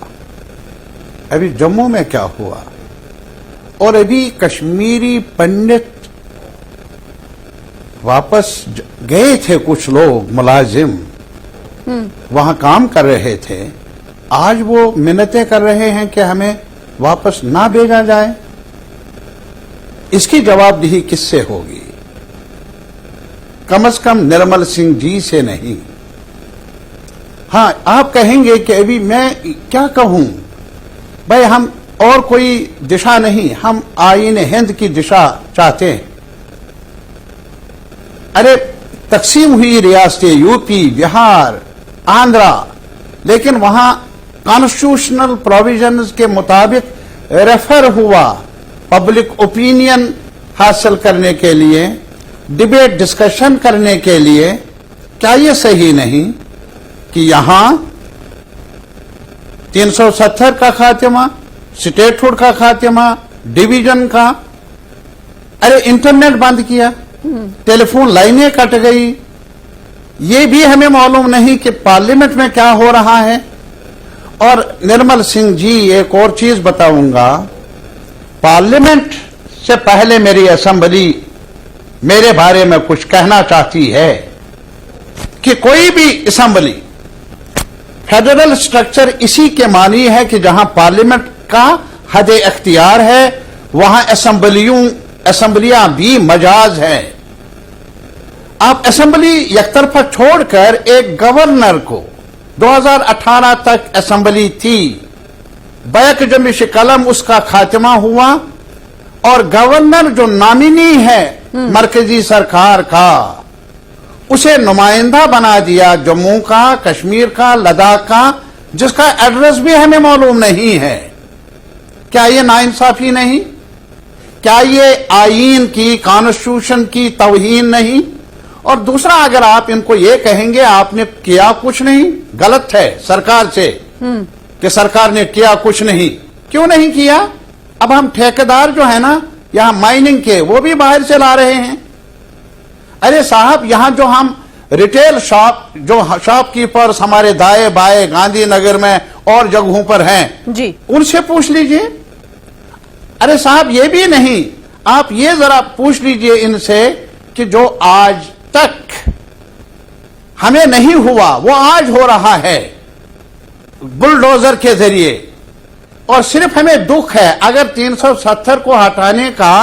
Speaker 8: अभी जम्मू में क्या हुआ, और अभी कश्मीरी पंडित वापस गए थे, कुछ लोग मुलाजिम वहां काम कर रहे थे, आज वो मिन्नतें कर रहे हैं कि हमें वापस ना भेजा जाए। इसकी जवाबदेही किससे होगी? कम से कम निर्मल सिंह जी से नहीं। हां, आप कहेंगे कि अभी मैं क्या कहूं भाई, हम और कोई दिशा नहीं, हम आईन हिंद की दिशा चाहते हैं। अरे तकसीम हुई रियासतें यूपी, बिहार, आंध्रा, लेकिन वहां कॉन्स्टिट्यूशनल प्रोविजंस के मुताबिक रेफर हुआ पब्लिक ओपिनियन हासिल करने के लिए, डिबेट डिस्कशन करने के लिए। क्या ये सही नहीं कि यहां 370 का खात्मा, स्टेटहुड का खात्मा, डिवीजन का, अरे इंटरनेट बंद किया, टेलीफोन लाइनें कट गई, ये भी हमें मालूम नहीं कि पार्लियामेंट में क्या हो रहा है। और निर्मल सिंह जी, एक और चीज बताऊंगा, पार्लियामेंट से पहले मेरी असेंबली मेरे बारे में कुछ कहना चाहती है कि कोई भी असेंबली, फेडरल स्ट्रक्चर इसी के मानी है कि जहां पार्लियामेंट का हद इख्तियार है वहां असेंबलियां भी मजाज है। आप असेंबली एकतरफा छोड़कर एक गवर्नर को 2018 तक असेंबली थी, बैक जमिश कलम उसका खात्मा हुआ और गवर्नर जो नॉमिनी है मरकजी सरकार का, उसे नुमाइंदा बना दिया जम्मू का, कश्मीर का, लद्दाख का, जिसका एड्रेस भी हमें मालूम नहीं है। क्या ये नाइंसाफी नहीं? क्या ये आईन की, कॉन्स्टिट्यूशन की तौहीन नहीं? और दूसरा, अगर आप इनको ये कहेंगे आपने किया कुछ नहीं, गलत है सरकार से कि सरकार ने किया कुछ नहीं। क्यों नहीं किया? अब हम ठेकेदार जो है ना यहां माइनिंग के, वो भी बाहर से ला रहे हैं। अरे साहब, यहां जो हम रिटेल शॉपकीपर्स हमारे दाएं बाएं गांधीनगर में और जगहों पर हैं
Speaker 1: जी,
Speaker 8: उनसे पूछ लीजिए। अरे साहब, ये भी नहीं, आप ये जरा पूछ लीजिए इनसे कि जो आज तक हमें नहीं हुआ वो आज हो रहा है बुलडोजर के जरिए। और सिर्फ हमें दुख है, अगर 370 को हटाने का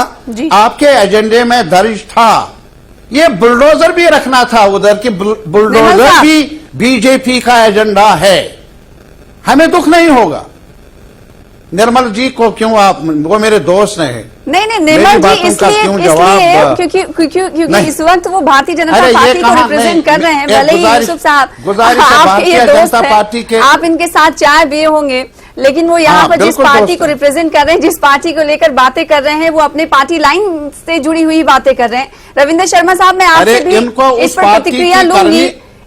Speaker 8: आपके एजेंडे में दर्ज था, ये बुलडोजर भी रखना था उधर की, बुलडोजर भी बीजेपी का एजेंडा है, हमें दुख नहीं होगा। निर्मल जी को क्यों आप, वो मेरे दोस्त हैं,
Speaker 1: नहीं निर्मल जी इसलिए क्योंकि इस वक्त वो भारतीय जनता पार्टी को रिप्रेजेंट कर रहे हैं। भले ही यूसुफ साहब आपके ये दोस्त हैं, आप इनके साथ चाय पिए होंगे, लेकिन वो यहाँ पर जिस पार्टी को रिप्रेजेंट कर रहे हैं, जिस पार्टी को लेकर बातें कर रहे हैं, वो अपने पार्टी लाइन से जुड़ी हुई बातें कर रहे हैं। रविंद्र शर्मा साहब, मैं आपसे भी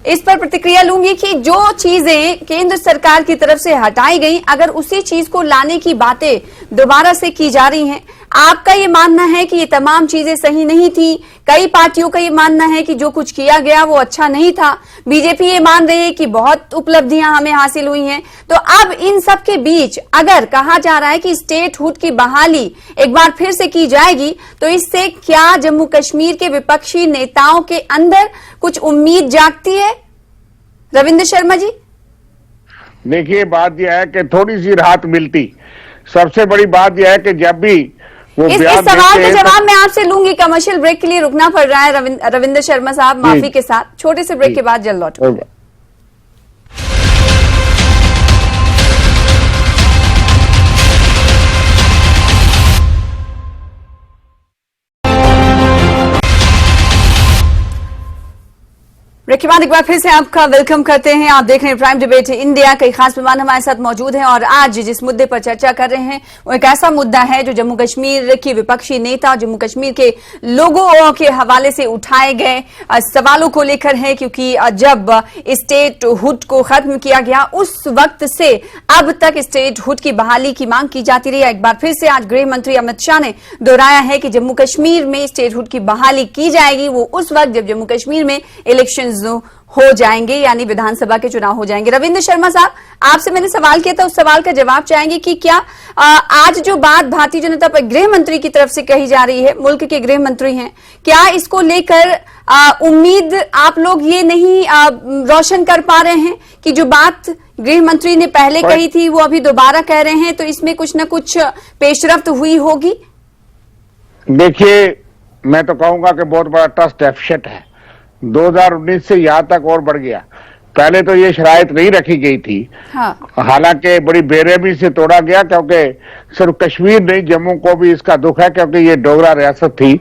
Speaker 1: इस पर प्रतिक्रिया लूंगी कि जो चीजें केंद्र सरकार की तरफ से हटाई गई, अगर उसी चीज को लाने की बातें दोबारा से की जा रही हैं, आपका ये मानना है कि ये तमाम चीजें सही नहीं थी, कई पार्टियों का ये मानना है कि जो कुछ किया गया वो अच्छा नहीं था, बीजेपी ये मान रही है कि बहुत उपलब्धियां हमें हासिल हुई हैं। तो अब इन सब के बीच अगर कहा जा रहा है कि स्टेटहुड की बहाली एक बार फिर से की जाएगी, तो इससे क्या जम्मू कश्मीर के विपक्षी नेताओं के अंदर कुछ उम्मीद जागती है? रविंद्र शर्मा जी,
Speaker 6: देखिए, बात यह है कि थोड़ी सी राहत मिलती। सबसे बड़ी बात यह है कि जब भी वो
Speaker 1: इस
Speaker 6: बयान
Speaker 1: सवाल
Speaker 6: देते
Speaker 1: का
Speaker 6: हैं
Speaker 1: जवाब मैं आपसे लूंगी, कमर्शियल ब्रेक के लिए रुकना पड़ रहा है रविंद्र शर्मा साहब, माफी के साथ छोटे से ब्रेक के बाद जल्द लौटूंगी। ब्रेक के बाद एक बार फिर से आपका वेलकम करते हैं। आप देख रहे हैं प्राइम डिबेट इंडिया। कई खास मेहमान हमारे साथ मौजूद हैं और आज जिस मुद्दे पर चर्चा कर रहे हैं वो एक ऐसा मुद्दा है जो जम्मू कश्मीर के विपक्षी नेता, जम्मू कश्मीर के लोगों के हवाले से उठाए गए सवालों को लेकर है, क्योंकि जब स्टेटहुड को खत्म किया गया उस वक्त से अब तक स्टेटहुड की बहाली की मांग की जाती रही। एक बार फिर से आज गृह मंत्री अमित शाह ने दोहराया है कि जम्मू कश्मीर में स्टेटहुड की बहाली की जाएगी वो उस वक्त जब जम्मू कश्मीर में इलेक्शन हो जाएंगे, यानी विधानसभा के चुनाव हो जाएंगे। रविंद्र शर्मा साहब, आपसे मैंने सवाल किया था, उस सवाल का जवाब चाहेंगे कि क्या आज जो बात भारतीय जनता पार्टी गृह मंत्री की तरफ से कही जा रही है, मुल्क के गृह मंत्री हैं, क्या इसको लेकर उम्मीद आप लोग ये नहीं रोशन कर पा रहे हैं कि जो बात गृह मंत्री ने पहले कही थी वो अभी दोबारा कह रहे हैं, तो इसमें कुछ न कुछ पेशरफ्त हुई होगी?
Speaker 6: देखिए, मैं तो कहूंगा कि बहुत बड़ा ट्रस्ट डेफिसिट है। 2019 से यहां तक और बढ़ गया। पहले तो ये शराइत नहीं रखी गई थी, हाँ। हालांकि बड़ी बेरहमी से तोड़ा गया, क्योंकि सिर्फ कश्मीर नहीं, जम्मू को भी इसका दुख है, क्योंकि ये डोगरा रियासत थी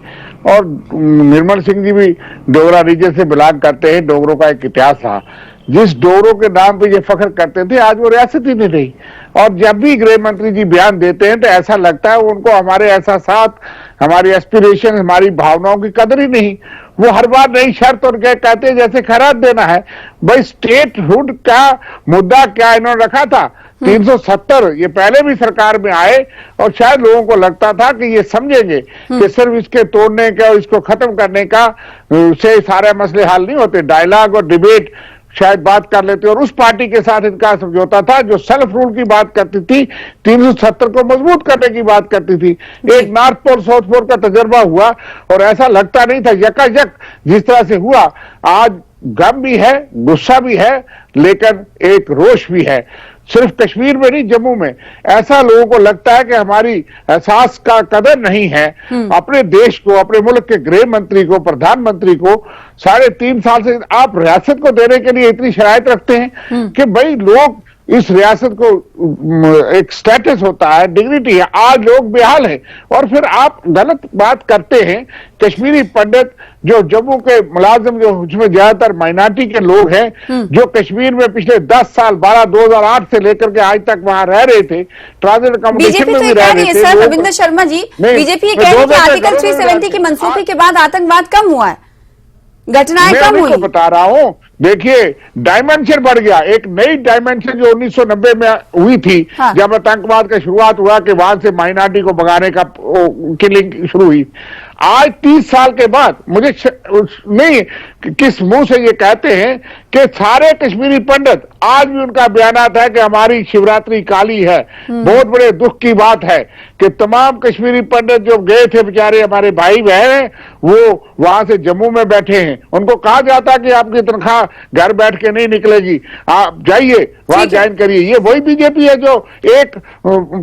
Speaker 6: और निर्मल सिंह जी भी डोगरा रीजन से बिलोंग करते हैं। डोगरों का एक इतिहास था, जिस डोगरों के नाम पे ये फख्र करते थे, आज वो रियासत ही नहीं रही। और जब भी गृह मंत्री जी बयान देते हैं तो ऐसा लगता है उनको हमारे एहसासात, हमारी एस्पिरेशन, हमारी भावनाओं की कदर ही नहीं। वो हर बार नई शर्त और कहते हैं जैसे खैरात देना है। भाई, स्टेटहुड का मुद्दा क्या इन्होंने रखा था? 370। ये पहले भी सरकार में आए और शायद लोगों को लगता था कि ये समझेंगे कि सिर्फ इसके तोड़ने का और इसको खत्म करने का से सारे मसले हल नहीं होते। डायलॉग और डिबेट शायद बात कर लेते, और उस पार्टी के साथ इनका समझौता था जो सेल्फ रूल की बात करती थी, 370 को मजबूत करने की बात करती थी। एक नॉर्थ पोल साउथ पोल का तजर्बा हुआ और ऐसा लगता नहीं था यकायक जिस तरह से हुआ। आज गम भी है, गुस्सा भी है, लेकिन एक रोष भी है। सिर्फ कश्मीर में नहीं, जम्मू में ऐसा लोगों को लगता है कि हमारी एहसास का कदर नहीं है। अपने देश को, अपने मुल्क के गृह मंत्री को, प्रधानमंत्री को 3.5 साल से आप रियासत को देने के लिए इतनी शराइत रखते हैं कि भाई लोग इस रियासत को एक स्टेटस होता है, डिग्निटी है। आज लोग बेहाल हैं और फिर आप गलत बात करते हैं। कश्मीरी पंडित जो जम्मू के मुलाजिम, जो उसमें ज्यादातर माइनॉरिटी के लोग हैं, जो कश्मीर में पिछले 10 साल 2008 से लेकर के आज तक वहां रह रहे थे, ट्रांजिट अकोमोडेशन में भी रह रहे थे।
Speaker 1: सर रविंद्र शर्मा जी, बीजेपी ये कह रही है कि आर्टिकल 370 की मंसूखी के बाद आतंकवाद कम हुआ है, घटनाएं कम हुई।
Speaker 6: मैं बता रहा हूं, देखिए डायमेंशन बढ़ गया। एक नई डायमेंशन जो 1990 में हुई थी, हाँ। जब आतंकवाद का शुरुआत हुआ कि वहां से माइनॉरिटी को भगाने का किलिंग शुरू हुई। आज 30 साल के बाद मुझे नहीं किस मुंह से ये कहते हैं कि सारे कश्मीरी पंडित, आज भी उनका बयान है कि हमारी शिवरात्रि काली है। बहुत बड़े दुख की बात है कि तमाम कश्मीरी पंडित जो गए थे, बेचारे हमारे भाई बहन हैं, वो वहां से जम्मू में बैठे हैं। उनको कहा जाता कि आपकी तनख्वाह घर बैठ के नहीं निकलेगी, आप जाइए वहां ज्वाइन करिए। ये वही बीजेपी है जो एक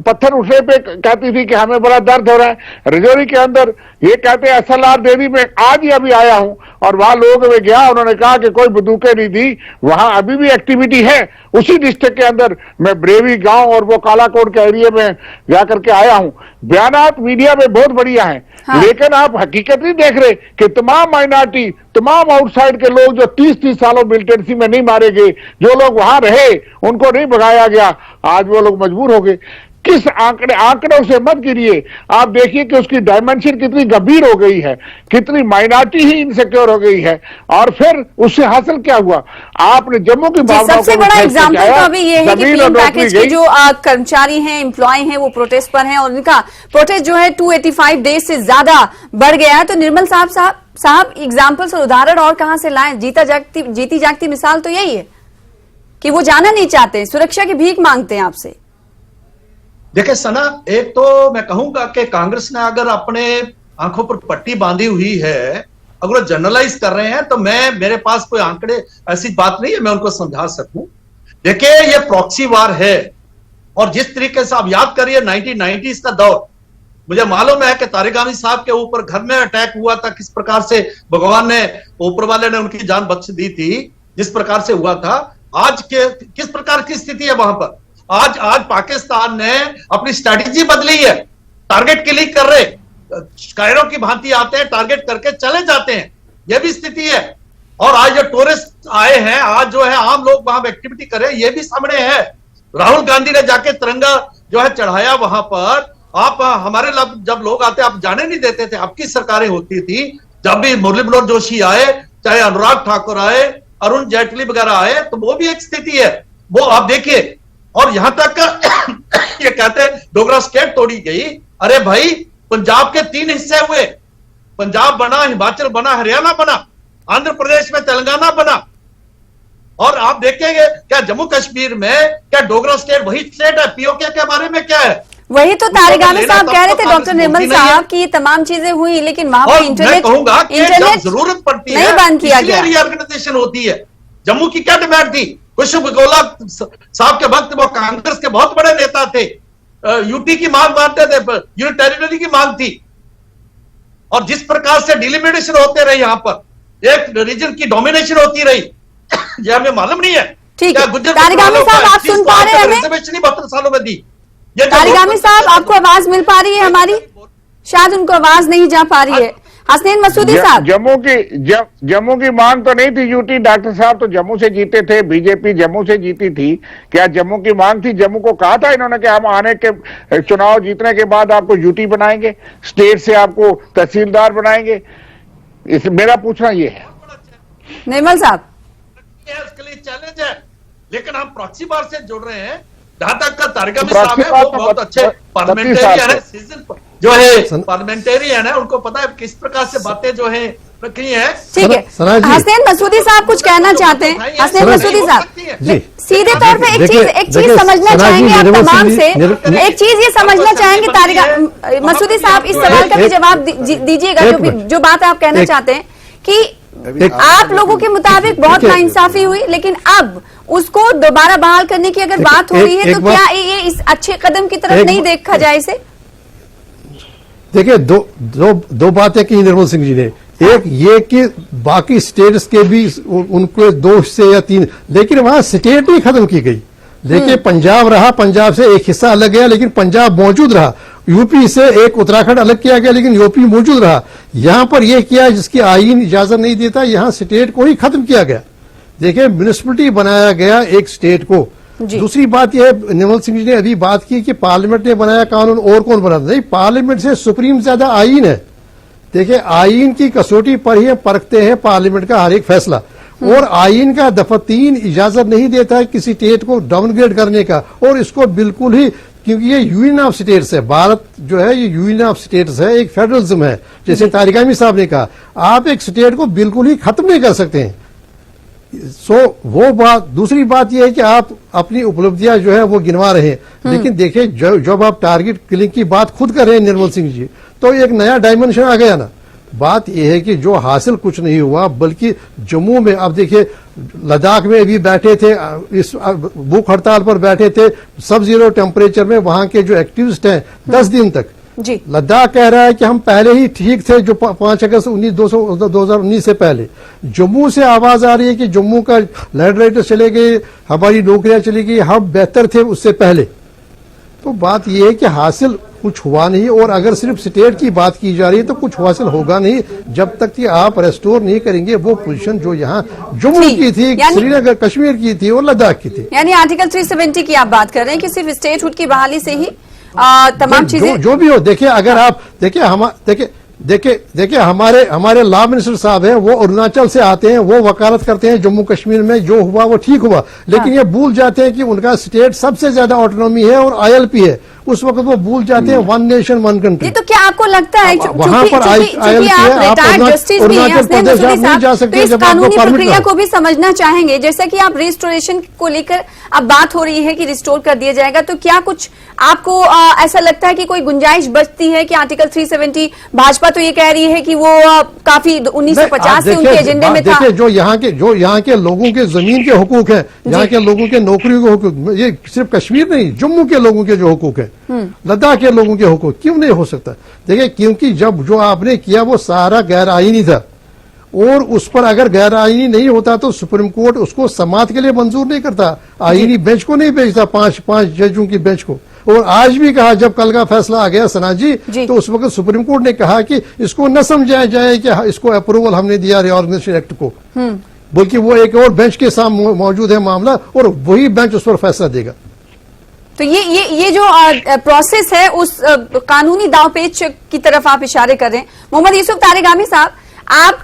Speaker 6: पत्थर उठने पे कहती थी कि हमें बड़ा दर्द हो रहा है। रजौरी के अंदर ये कहते हैं SLR देवी में आज ही अभी आया हूं और वहां लोगों में गया, उन्होंने कहा कि कोई बंदूकें नहीं दी। वहां अभी भी एक्टिविटी है। उसी डिस्ट्रिक्ट के अंदर मैं ब्रेवी गांव और वो कालाकोट के एरिया में जाकर के आया हूं। बयानात मीडिया में बहुत बढ़िया है, हाँ। लेकिन आप हकीकत नहीं देख रहे कि तमाम माइनॉरिटी, तमाम आउटसाइड के लोग जो 30-30 सालों मिलिटेंसी में नहीं मारे गए, जो लोग वहां रहे उनको नहीं भगाया गया, आज वो लोग मजबूर हो गए। किस आंकड़ों से मत गिरिए। आप देखिए कि उसकी डायमेंशन कितनी गंभीर हो गई है, कितनी माइनॉरिटी ही इनसिक्योर हो गई है, और फिर उससे हासिल क्या हुआ? आपने जम्मू की भावनाओं
Speaker 1: सबसे
Speaker 6: को
Speaker 1: बड़ा
Speaker 6: ठेस
Speaker 1: एग्जाम्पल तो
Speaker 6: पहुंचाया,
Speaker 1: अभी ये है कि
Speaker 6: जमीन और
Speaker 1: पीएम
Speaker 6: नौकरी
Speaker 1: पैकेज के
Speaker 6: गई।
Speaker 1: जो कर्मचारी हैं, एम्प्लॉय हैं, वो प्रोटेस्ट पर हैं और उनका प्रोटेस्ट जो है 285 डेज से ज्यादा बढ़ गया है। तो निर्मल साहब एग्जाम्पल्स और उदाहरण और कहां से लाएं? जीती जागती मिसाल तो यही है कि वो जाना नहीं चाहते, सुरक्षा की भीख मांगते हैं आपसे।
Speaker 9: देखिए सना, एक तो मैं कहूंगा कि कांग्रेस ने अगर अपने आंखों पर पट्टी बांधी हुई है, अगर वो जनरलाइज कर रहे हैं, तो मेरे पास कोई आंकड़े ऐसी बात नहीं है मैं उनको समझा सकूं। देखिए ये प्रॉक्सी वार है, और जिस तरीके से आप याद करिए 1990s का दौर, मुझे मालूम है कि तारिक आमिर साहब के ऊपर घर में अटैक हुआ था, किस प्रकार से भगवान ने, ऊपर वाले ने उनकी जान बख्श दी थी, जिस प्रकार से हुआ था। आज के किस प्रकार की स्थिति है वहां पर? आज पाकिस्तान ने अपनी स्ट्रैटेजी बदली है, टारगेट क्लिक कर रहे, कायरों की भांति आते हैं, टारगेट करके चले जाते हैं, यह भी स्थिति है। और आज जो टूरिस्ट आए हैं, आज जो है आम लोग वहां एक्टिविटी कर रहे हैं, यह भी सामने है। राहुल गांधी ने जाके तिरंगा जो है चढ़ाया वहां पर। आप हमारे जब लोग आते आप जाने नहीं देते थे, आपकी सरकारें होती थी। जब भी मुरली मनोहर जोशी आए, चाहे अनुराग ठाकुर आए, अरुण जेटली वगैरह आए, तो वो भी एक स्थिति है, वो आप देखिए। और यहां तक ये कहते हैं डोगरा स्टेट तोड़ी गई। अरे भाई, पंजाब के 3 हिस्से हुए, पंजाब बना, हिमाचल बना, हरियाणा बना, आंध्र प्रदेश में तेलंगाना बना। और आप देखेंगे क्या जम्मू कश्मीर में क्या डोगरा स्टेट वही स्टेट है? पीओके के बारे में क्या है?
Speaker 1: वही तो तारिक आमिर साहब कह रहे थे, डॉक्टर निर्मल साहब, की ये तमाम चीजें हुई, लेकिन वहां पर इंटरनेट
Speaker 9: जरूरत पड़ती
Speaker 1: नहीं बंद किया गया।
Speaker 9: रीऑर्गेनाइजेशन होती है। जम्मू की क्या डिमांड थी? खुशबू बघेला साहब के वक्त वो कांग्रेस के बहुत बड़े नेता थे, यूटी की मांग मानते थे, यूनिट टेरिटरी की मांग थी। और जिस प्रकार से डिलिमिटेशन होते रहे, यहां पर एक रीजन की डोमिनेशन होती रही, यह हमें मालूम नहीं है।
Speaker 1: ठीक है तारिक आमिर साहब, आप सुन पा रहे हैं हमें?
Speaker 9: रिजर्वेशन 72 सालों में दी।
Speaker 1: तारिक आमिर साहब, आपको आवाज मिल पा रही है हमारी? शायद उनको आवाज नहीं जा पा रही है। हसनैन मसूदी साहब,
Speaker 6: जम्मू की मांग तो नहीं थी यूटी, डॉक्टर साहब तो जम्मू से जीते थे, बीजेपी जम्मू से जीती थी। क्या जम्मू की मांग थी? जम्मू को कहा था इन्होंने कि हम आने के चुनाव जीतने के बाद आपको यूटी बनाएंगे, स्टेट से आपको तहसीलदार बनाएंगे। मेरा पूछना ये है।
Speaker 1: निर्मल साहब,
Speaker 9: उसके लिए चैलेंज है, लेकिन हम प्रॉक्सी बार से जुड़ रहे हैं। जहां तक का तारिक आमिर साहब है, वो बहुत अच्छे पार्लियामेंटेरियन है, जो है पार्लियामेंटेरियन है, उनको पता है किस प्रकार से बातें जो है रखी है।
Speaker 1: ठीक है, हसनैन मसूदी साहब कुछ कहना चाहते हैं? हसनैन मसूदी साहब, सीधे तौर पे एक चीज समझना चाहेंगे आप तमाम से, एक चीज ये समझना चाहेंगे तारिक मसूदी साहब, इस सवाल का भी जवाब दीजिएगा, जो बात आप कहना चाहते हैं कि आप लोगों के मुताबिक बहुत नाइंसाफी हुई, लेकिन अब उसको दोबारा बहाल करने की अगर बात हो रही है, तो क्या ये इस अच्छे कदम की तरफ नहीं देखा जाए इसे?
Speaker 7: देखिए, दो बातें की निर्मल सिंह जी ने। एक ये कि बाकी स्टेट्स के भी उनको 2 हिस्से या 3, लेकिन वहां स्टेट नहीं खत्म की गई। देखिए, पंजाब रहा, पंजाब से एक हिस्सा अलग गया, लेकिन पंजाब मौजूद रहा। यूपी से एक उत्तराखंड अलग किया गया, लेकिन यूपी मौजूद रहा। यहां पर यह किया जिसकी आईन इजाजत नहीं देता, यहां स्टेट को ही खत्म किया गया। देखिए, म्युनिसिपलिटी बनाया गया एक स्टेट को। दूसरी बात यह, निर्मल सिंह जी ने अभी बात की कि पार्लियामेंट ने बनाया कानून, और कौन बनाता? नहीं, पार्लियामेंट से सुप्रीम ज्यादा आईन है। देखिए, आईन की कसौटी पर ही परखते हैं पार्लियामेंट का हर एक फैसला, और आईन का दफा 3 इजाजत नहीं देता है किसी स्टेट को डाउनग्रेड करने का। और इसको बिल्कुल ही, क्योंकि ये यूनियन ऑफ स्टेट्स है, भारत जो है ये यूनियन ऑफ स्टेट्स है, एक फेडरलिज्म है। जैसे तारिक आमिर साहब ने कहा, आप एक स्टेट को बिल्कुल ही खत्म नहीं कर सकते हैं। वो बात। दूसरी बात यह है कि आप अपनी उपलब्धियां जो है वो गिनवा रहे हैं, लेकिन देखिए, जब आप टारगेट किलिंग की बात खुद कर रहे हैं निर्मल सिंह जी, तो एक नया डायमेंशन आ गया ना। बात यह है कि जो हासिल कुछ नहीं हुआ, बल्कि जम्मू में, अब देखिए, लद्दाख में भी बैठे थे, इस भूख हड़ताल पर बैठे थे, सब जीरो टेम्परेचर में, वहां के जो एक्टिविस्ट हैं 10 दिन तक।
Speaker 1: जी,
Speaker 7: लद्दाख कह रहा है कि हम पहले ही ठीक थे, जो 5 अगस्त 2019 से पहले। जम्मू से आवाज आ रही है कि जम्मू का लैंड राइटर चले गए, हमारी नौकरियां चली गई, हम बेहतर थे उससे पहले। तो बात यह है कि हासिल कुछ हुआ नहीं, और अगर सिर्फ स्टेट की बात की जा रही है तो कुछ हासिल होगा नहीं जब तक कि आप रेस्टोर नहीं करेंगे वो पोजीशन जो यहाँ जम्मू की थी, श्रीनगर कश्मीर की थी और लद्दाख की थी।
Speaker 1: यानी आर्टिकल 370 की आप बात कर रहे हैं कि सिर्फ स्टेटहुड की बहाली से ही तमाम चीजें
Speaker 7: जो भी हो, देखिए अगर आप देखिए हमारे लॉ मिनिस्टर साहब हैं, वो अरुणाचल से आते हैं, वो वकालत करते हैं जम्मू कश्मीर में जो हुआ वो ठीक हुआ, लेकिन ये भूल जाते हैं कि उनका स्टेट सबसे ज्यादा ऑटोनॉमी है और ILP है। उस वक्त वो भूल जाते हैं वन नेशन वन कंट्री।
Speaker 1: ये तो क्या आपको लगता है
Speaker 7: वहां पर ILP है, आप अरुणाचल प्रदेश आप नहीं जा सकते जब आपको
Speaker 1: कानूनी
Speaker 7: परमिट
Speaker 1: प्रक्रिया
Speaker 7: ना
Speaker 1: को भी समझना चाहेंगे, जैसा कि आप रिस्टोरेशन को लेकर अब बात हो रही है कि रिस्टोर कर दिया जाएगा, तो क्या कुछ आपको ऐसा लगता है कि कोई गुंजाइश बचती है कि आर्टिकल 370, भाजपा तो ये कह रही है कि वो काफी 1950 से उनके एजेंडे में था।
Speaker 7: देखिए जो यहाँ के लोगों के जमीन के हुकूक है, यहाँ के लोगों के नौकरियों के हुकूक, ये सिर्फ कश्मीर नहीं, जम्मू के लोगों के जो हुकूक है, लद्दाख के लोगों के हुकूक क्यों नहीं हो सकता? देखिए क्योंकि जब जो आपने किया वो सारा गैर आईनी था, और उस पर अगर गैर आईनी नहीं होता तो सुप्रीम कोर्ट उसको समाअत के लिए मंजूर नहीं करता, आईनी बेंच को नहीं भेजता, पांच जजों की बेंच को। और आज भी कहा, जब कल का फैसला आ गया सना जी, तो उस वक्त सुप्रीम कोर्ट ने कहा कि इसको न समझाया जाए कि इसको अप्रूवल हमने दिया रिऑर्गेनाइजेशन एक्ट को, बल्कि वो एक और बेंच के सामने मौजूद है मामला, और वही बेंच उस पर फैसला देगा।
Speaker 1: तो ये जो प्रोसेस है उस कानूनी दांवपेच की तरफ आप इशारे कर रहे हैं। मोहम्मद यूसुफ तारेगामी साहब, आप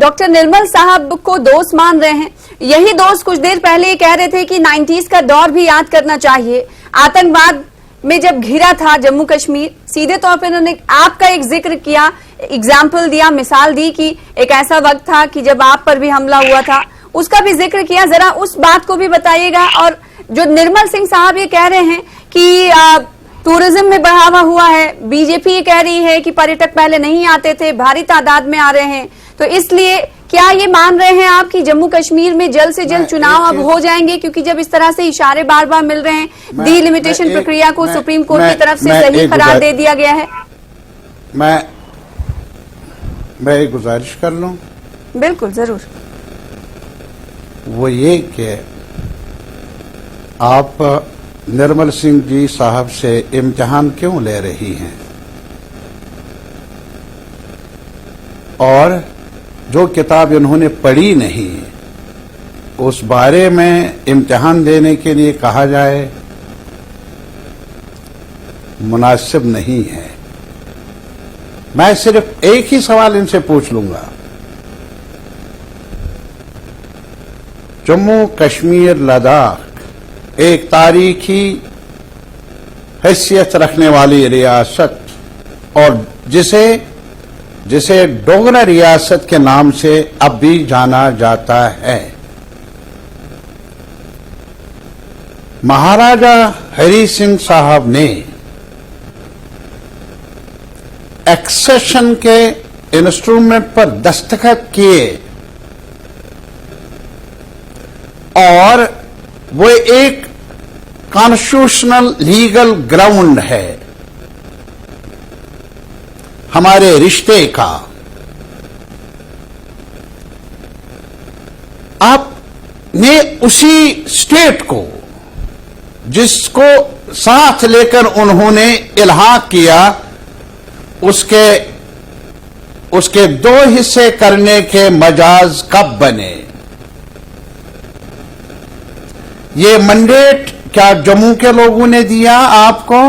Speaker 1: डॉक्टर निर्मल साहब को दोस्त मान रहे हैं, यही दोस्त कुछ देर पहले ये कह रहे थे कि 90s का दौर भी याद करना चाहिए, आतंकवाद में जब घिरा था जम्मू कश्मीर, सीधे तौर पर उन्होंने आपका एक जिक्र किया, एग्जाम्पल दिया, मिसाल दी कि एक ऐसा वक्त था कि जब आप पर भी हमला हुआ था, उसका भी जिक्र किया, जरा उस बात को भी बताइएगा। और जो निर्मल सिंह साहब ये कह रहे हैं कि टूरिज्म में बढ़ावा हुआ है, बीजेपी ये कह रही है कि पर्यटक पहले नहीं आते थे, भारी तादाद में आ रहे हैं, तो इसलिए क्या ये मान रहे हैं आप कि जम्मू कश्मीर में जल्द से जल्द चुनाव अब हो जाएंगे? क्योंकि जब इस तरह से इशारे बार बार मिल रहे हैं, डिलिमिटेशन प्रक्रिया को सुप्रीम कोर्ट की तरफ से सही करार दे दिया गया है।
Speaker 8: मैं एक गुजारिश कर लूं?
Speaker 1: बिल्कुल, जरूर।
Speaker 8: वो ये कि आप निर्मल सिंह जी साहब से इम्तिहान क्यों ले रही हैं, और जो किताब इन्होंने पढ़ी नहीं उस बारे में इम्तिहान देने के लिए कहा जाए, मुनासिब नहीं है। मैं सिर्फ एक ही सवाल इनसे पूछ लूंगा, जम्मू कश्मीर लद्दाख एक तारीखी हैसियत रखने वाली रियासत, और जिसे डोगरा रियासत के नाम से अब भी जाना जाता है, महाराजा हरि सिंह साहब ने एक्सेशन के इंस्ट्रूमेंट पर दस्तखत किए, और वो एक कॉन्स्टिट्यूशनल लीगल ग्राउंड है हमारे रिश्ते का। आपने उसी स्टेट को, जिसको साथ लेकर उन्होंने इल्हाक किया, उसके दो हिस्से करने के मजाज कब बने? ये मैंडेट क्या जम्मू के लोगों ने दिया आपको,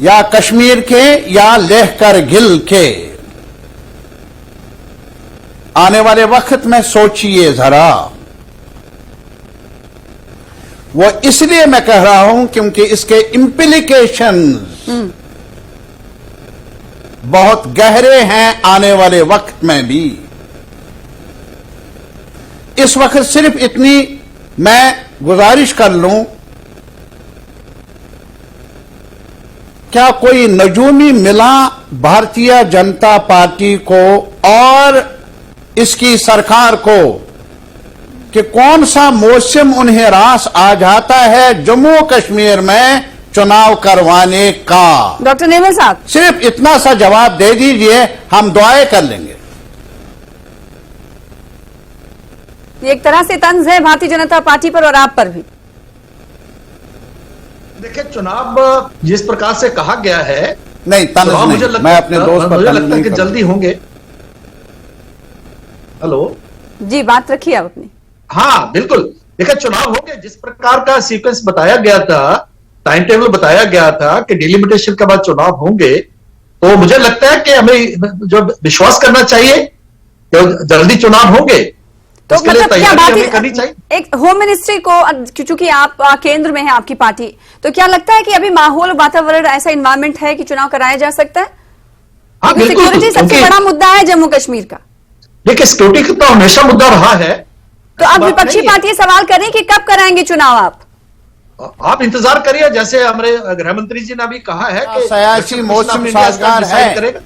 Speaker 8: या कश्मीर के, या लेह करगिल के? आने वाले वक्त में सोचिए जरा। वो इसलिए मैं कह रहा हूं क्योंकि इसके इम्प्लीकेशंस बहुत गहरे हैं आने वाले वक्त में भी। इस वक्त सिर्फ इतनी मैं गुजारिश कर लूं, क्या कोई नजूमी मिला भारतीय जनता पार्टी को और इसकी सरकार को कि कौन सा मौसम उन्हें रास आ जाता है जम्मू कश्मीर में चुनाव करवाने का?
Speaker 1: डॉक्टर निर्मल साहब,
Speaker 8: सिर्फ इतना सा जवाब दे दीजिए, हम दुआएं कर लेंगे।
Speaker 1: ये एक तरह से तंज है भारतीय जनता पार्टी पर और आप पर भी।
Speaker 9: देखिए, चुनाव जिस प्रकार से कहा गया है,
Speaker 8: नहीं तंज नहीं,
Speaker 9: मुझे लगता,
Speaker 8: मैं अपने दोस्त पर
Speaker 9: मुझे लगता है कि जल्दी होंगे। हेलो
Speaker 1: जी, बात रखिए आप अपनी।
Speaker 9: हाँ बिल्कुल, देखिए चुनाव होंगे, जिस प्रकार का सीक्वेंस बताया गया था टाइम टेबल बताया गया था कि डिलिमिटेशन के बाद चुनाव होंगे, तो मुझे लगता है कि हमें जो विश्वास करना चाहिए कि जल्दी चुनाव होंगे,
Speaker 1: तो
Speaker 9: इसके लिए
Speaker 1: मतलब क्या
Speaker 9: तैयारी
Speaker 1: बात
Speaker 9: हमें करनी चाहिए।
Speaker 1: एक होम मिनिस्ट्री को, चूंकि आप केंद्र में है आपकी पार्टी, तो क्या लगता है कि अभी माहौल वातावरण ऐसा इन्वायरमेंट है कि चुनाव कराया जा सकता है?
Speaker 9: हाँ, बिल्कुल,
Speaker 1: सिक्योरिटी सबसे
Speaker 9: क्योंकि-
Speaker 1: बड़ा मुद्दा है जम्मू कश्मीर का।
Speaker 9: देखिए, सिक्योरिटी तो हमेशा मुद्दा रहा है।
Speaker 1: तो अब
Speaker 9: बात
Speaker 1: विपक्षी
Speaker 9: नहीं है।
Speaker 1: पार्टी सवाल कर रही है कि कब कराएंगे चुनाव
Speaker 9: आप इंतजार करिए, जैसे हमारे गृह मंत्री जी ने अभी कहा है कि
Speaker 8: सियासी मौसम
Speaker 9: कमीशन ऑफ इंडिया इसका
Speaker 8: साजगार
Speaker 9: डिसाइड
Speaker 8: है।
Speaker 9: करेगा।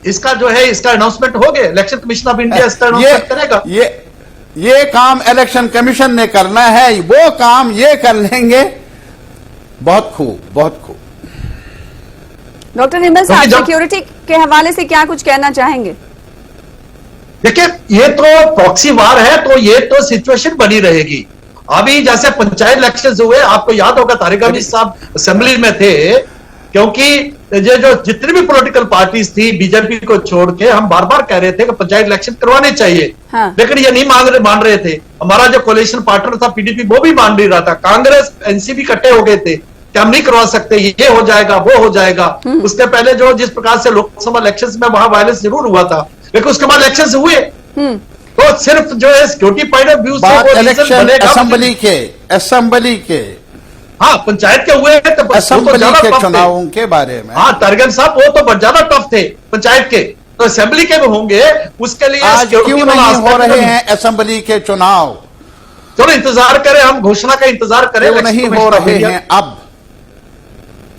Speaker 9: इसका जो है इसका अनाउंसमेंट हो गया, इलेक्शन कमीशन ऑफ इंडिया इसका अनाउंसमेंट करेगा।
Speaker 8: ये काम इलेक्शन कमीशन ने करना है, वो काम ये कर लेंगे। बहुत खूब, बहुत खूब।
Speaker 1: डॉक्टर निर्मल साहब,
Speaker 9: क्योंकि जब-
Speaker 1: सिक्योरिटी के हवाले से क्या कुछ कहना चाहेंगे?
Speaker 9: देखिए, ये तो प्रॉक्सी वार है, तो ये तो सिचुएशन बनी रहेगी। अभी जैसे पंचायत इलेक्शन हुए, आपको याद होगा तारिक अमीन साहब असेंबली में थे, क्योंकि ये जो जितनी भी पॉलिटिकल पार्टीज थी बीजेपी को छोड़ के, हम बार बार कह रहे थे कि पंचायत इलेक्शन करवाने चाहिए।
Speaker 1: हाँ।
Speaker 9: लेकिन ये नहीं मान रहे थे। हमारा जो कोलिशन पार्टनर था पीडीपी, वो भी मान नहीं रहा था। कांग्रेस एनसीपी इकट्ठे हो गए थे कि हम नहीं करवा सकते, ये हो जाएगा, वो हो जाएगा। उसके पहले जो जिस प्रकार से लोकसभा इलेक्शन में वहां वायलेंस जरूर हुआ था, लेकिन उसके बाद इलेक्शन हुए, तो सिर्फ जो है सिक्योरिटी पॉइंट ऑफ व्यू से
Speaker 8: बात
Speaker 9: वो रीजन
Speaker 8: इलेक्शन
Speaker 9: बनेगा।
Speaker 8: असेंबली के
Speaker 9: हाँ, पंचायत के हुए हैं, तो वो तो
Speaker 8: असेंबली
Speaker 9: ज्यादा
Speaker 8: के
Speaker 9: टफ थे।
Speaker 8: चुनावों के बारे में
Speaker 9: हाँ, तारगन साहब, वो तो बहुत ज्यादा टफ थे पंचायत के, तो असेंबली के भी होंगे। उसके लिए
Speaker 8: आज
Speaker 9: security
Speaker 8: क्यों
Speaker 9: वाला
Speaker 8: नहीं हो
Speaker 9: aspect
Speaker 8: रहे
Speaker 9: तो-
Speaker 8: हैं असेंबली के चुनाव?
Speaker 9: चलो इंतजार करें, हम घोषणा का इंतजार करें।
Speaker 8: क्यों नहीं हो रहे हैं अब?